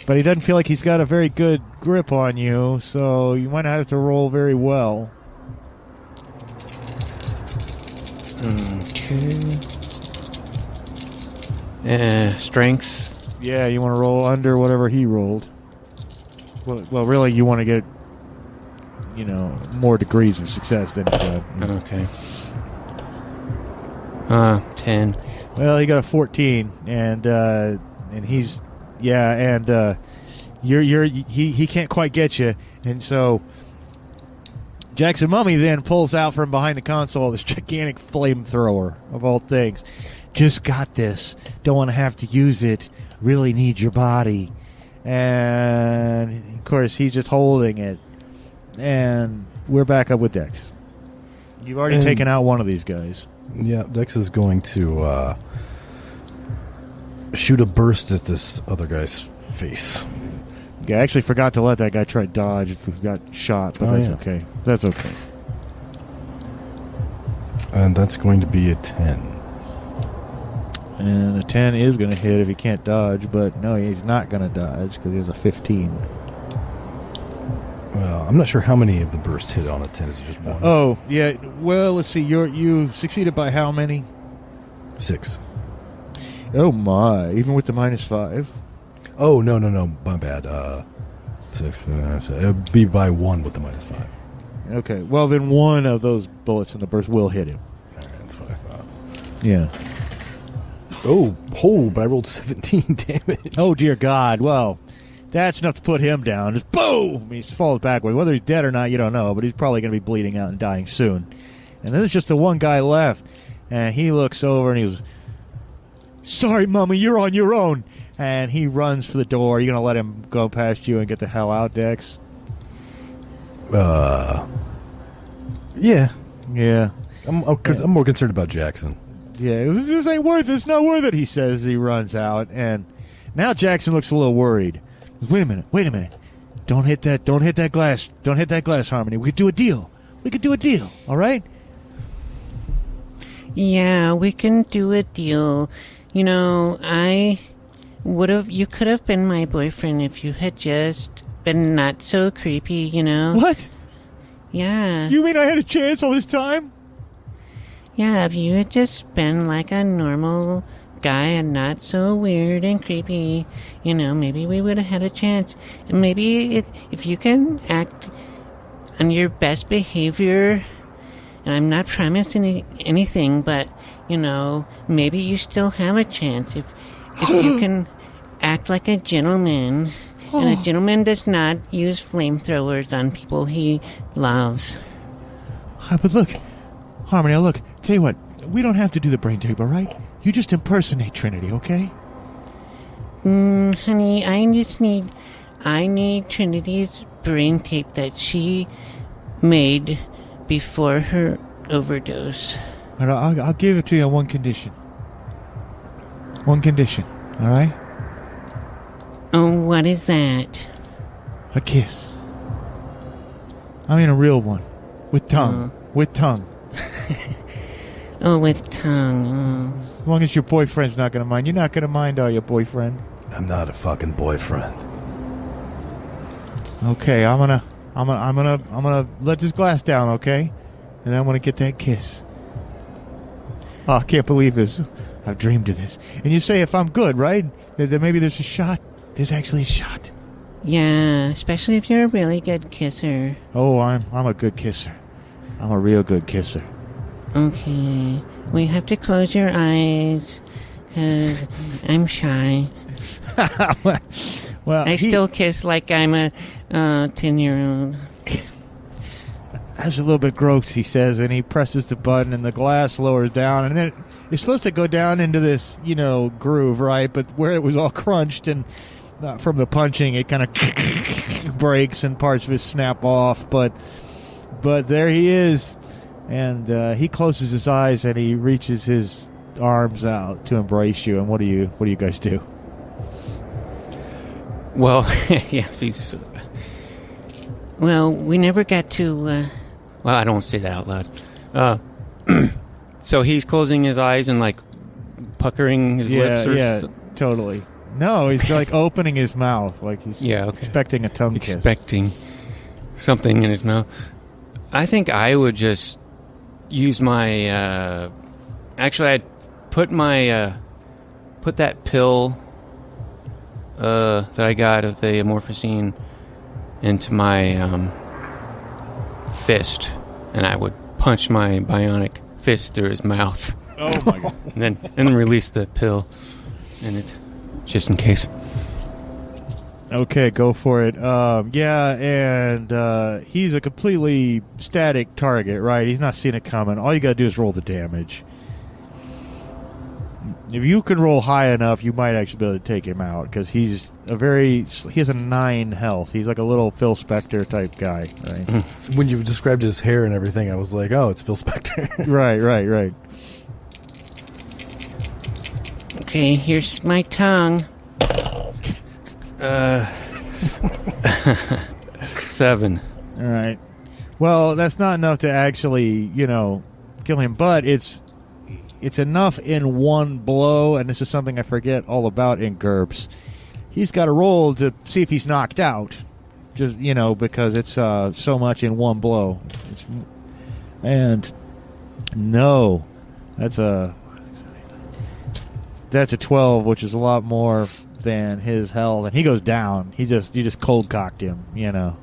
But he doesn't feel like he's got a very good grip on you, so you might have to roll very well. Okay. Strength. Yeah, you want to roll under whatever he rolled. Well, really, you want to get, more degrees of success than he did. Okay. 10. Well, he got a 14, and he's he can't quite get you, and so Jackson Mummy then pulls out from behind the console this gigantic flamethrower of all things. Just got this. Don't want to have to use it. Really need your body. And of course he's just holding it. And we're back up with Dex. You've already taken out one of these guys. Yeah, Dex is going to shoot a burst at this other guy's face. Yeah, I actually forgot to let that guy try to dodge if we got shot, but that's okay. That's okay. And that's going to be a 10. And a 10 is going to hit if he can't dodge, but no, he's not going to dodge because he has a 15. Well, I'm not sure how many of the bursts hit on a 10. Is it just one? Oh, yeah. Well, let's see. You succeeded by how many? 6. Oh, my. Even with the -5? Oh, no. My bad. 6. It would be by 1 with the -5. Okay. Well, then one of those bullets in the burst will hit him. All right, that's what I thought. Yeah. Oh, but I rolled 17 damage. Oh, dear God. Well, that's enough to put him down. Just boom! He falls backward. Whether he's dead or not, you don't know, but he's probably going to be bleeding out and dying soon. And then there's just the one guy left, and he looks over and he goes, "Sorry, Mummy, you're on your own." And he runs for the door. Are you going to let him go past you and get the hell out, Dex? Yeah. Yeah. I'm more concerned about Jackson. Yeah, this ain't worth it. It's not worth it, he says as he runs out. And now Jackson looks a little worried. Wait a minute. Don't hit that glass. Don't hit that glass, Harmony. We could do a deal. All right? Yeah, we can do a deal. You know, you could have been my boyfriend if you had just been not so creepy, you know? What? Yeah. You mean I had a chance all this time? Yeah, if you had just been like a normal guy and not so weird and creepy, you know, maybe we would have had a chance. And maybe if you can act on your best behavior, and I'm not promising anything, but, you know, maybe you still have a chance if you can act like a gentleman. And a gentleman does not use flamethrowers on people he loves. But look, Harmony, look, tell you what, we don't have to do the brain tape, all right? You just impersonate Trinity, okay? Honey, I need Trinity's brain tape that she made before her overdose. All right, I'll give it to you on one condition. All right? Oh, what is that? A kiss. I mean a real one. With tongue. With tongue. Oh, with tongue. As long as your boyfriend's not going to mind. You're not going to mind, are you, boyfriend? I'm not a fucking boyfriend. Okay, I'm gonna let this glass down, okay? And I'm gonna get that kiss. Oh, I can't believe this. I've dreamed of this. And you say if I'm good, right? That maybe there's a shot. There's actually a shot. Yeah, especially if you're a really good kisser. Oh, I'm a good kisser. I'm a real good kisser. Okay. Well, you have to close your eyes, because I'm shy. Well, I still kiss like I'm a 10-year-old. That's a little bit gross, he says, and he presses the button, and the glass lowers down, and then it's supposed to go down into this, groove, right? But where it was all crunched and from the punching, it kind of breaks and parts of it snap off. But there he is, and he closes his eyes and he reaches his arms out to embrace you. And what do you guys do? Well, yeah, he's... Well, we never got to... Well, I don't want to say that out loud. So he's closing his eyes and, like, puckering his lips? Yeah, totally. No, he's, like, opening his mouth, like he's expecting a tongue kiss. Expecting something in his mouth. I think I would just use my... Actually, I'd put that pill... that I got of the amorphosine into my fist, and I would punch my bionic fist through his mouth. Oh my god! and then release the pill in it, just in case. Okay, go for it. And he's a completely static target, right? He's not seeing it coming. All you gotta do is roll the damage. If you can roll high enough, you might actually be able to take him out, because he has a 9 health. He's like a little Phil Spector type guy, right? When you described his hair and everything, I was like, oh, it's Phil Spector. Right. Okay, here's my tongue. 7. All right. Well, that's not enough to actually, kill him, but it's enough in one blow, and this is something I forget all about in GURPS. He's got to roll to see if he's knocked out, just because it's so much in one blow. And no, that's a 12, which is a lot more than his health, and he goes down. You just cold cocked him, And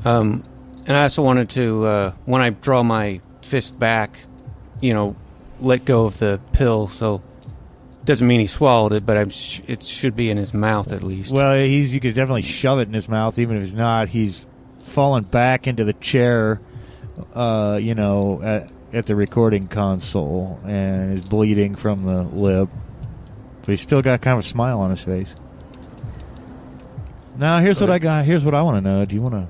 I also wanted to, when I draw my fist back, let go of the pill, so doesn't mean he swallowed it, but it should be in his mouth at least. Well, you could definitely shove it in his mouth, even if he's not. He's fallen back into the chair, at the recording console, and is bleeding from the lip, but he's still got kind of a smile on his face. Now, here's what I got. Here's what I want to know. Do you want to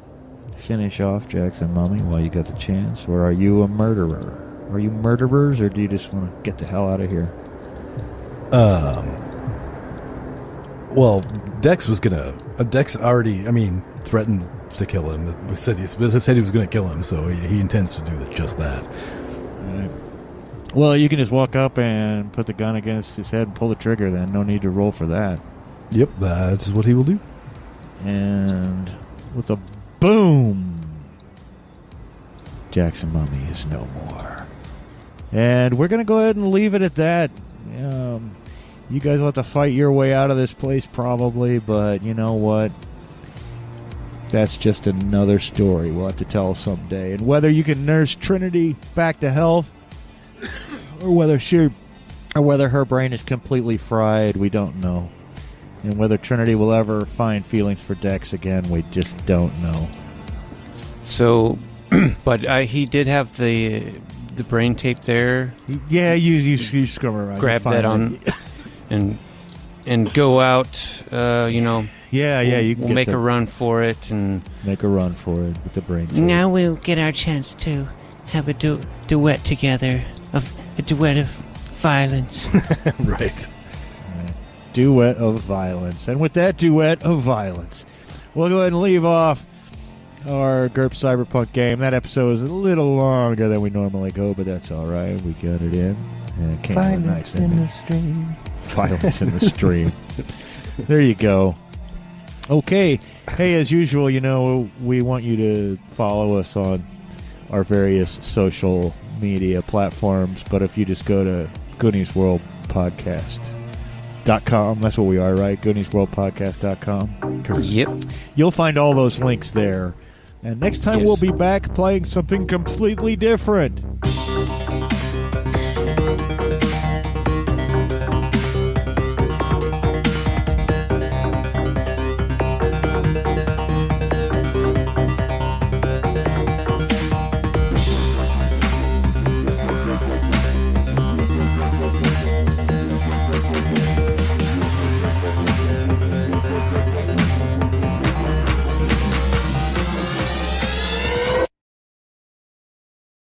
finish off Jackson Mummy while you got the chance, or are you a murderer? Are you murderers, or do you just want to get the hell out of here? Well, Dex was gonna. Dex already, threatened to kill him. He said he was gonna kill him, so he intends to do just that. All right. Well, you can just walk up and put the gun against his head and pull the trigger. Then no need to roll for that. Yep, that's what he will do. And with a boom, Jackson Mummy is no more. And we're going to go ahead and leave it at that. You guys will have to fight your way out of this place probably, but you know what? That's just another story we'll have to tell someday. And whether you can nurse Trinity back to health or whether her brain is completely fried, we don't know. And whether Trinity will ever find feelings for Dex again, we just don't know. So, but he did have the brain tape there. Yeah, you scrum around. Grab that on and go out. Yeah, you can we'll make a run for it and make a run for it with the brain tape. Now we'll get our chance to have a duet together, a duet of violence. Right. Duet of violence. And with that duet of violence, we'll go ahead and leave off our GURPS Cyberpunk game. That episode is a little longer than we normally go, but that's all right. We got it in. And it came out nice in the stream. Violence in the stream. There you go. Okay. Hey, as usual, we want you to follow us on our various social media platforms, but if you just go to Goonies World Podcast.com, that's what we are, right? GooniesWorldPodcast.com. Yep. You'll find all those links there. And next time we'll be back playing something completely different.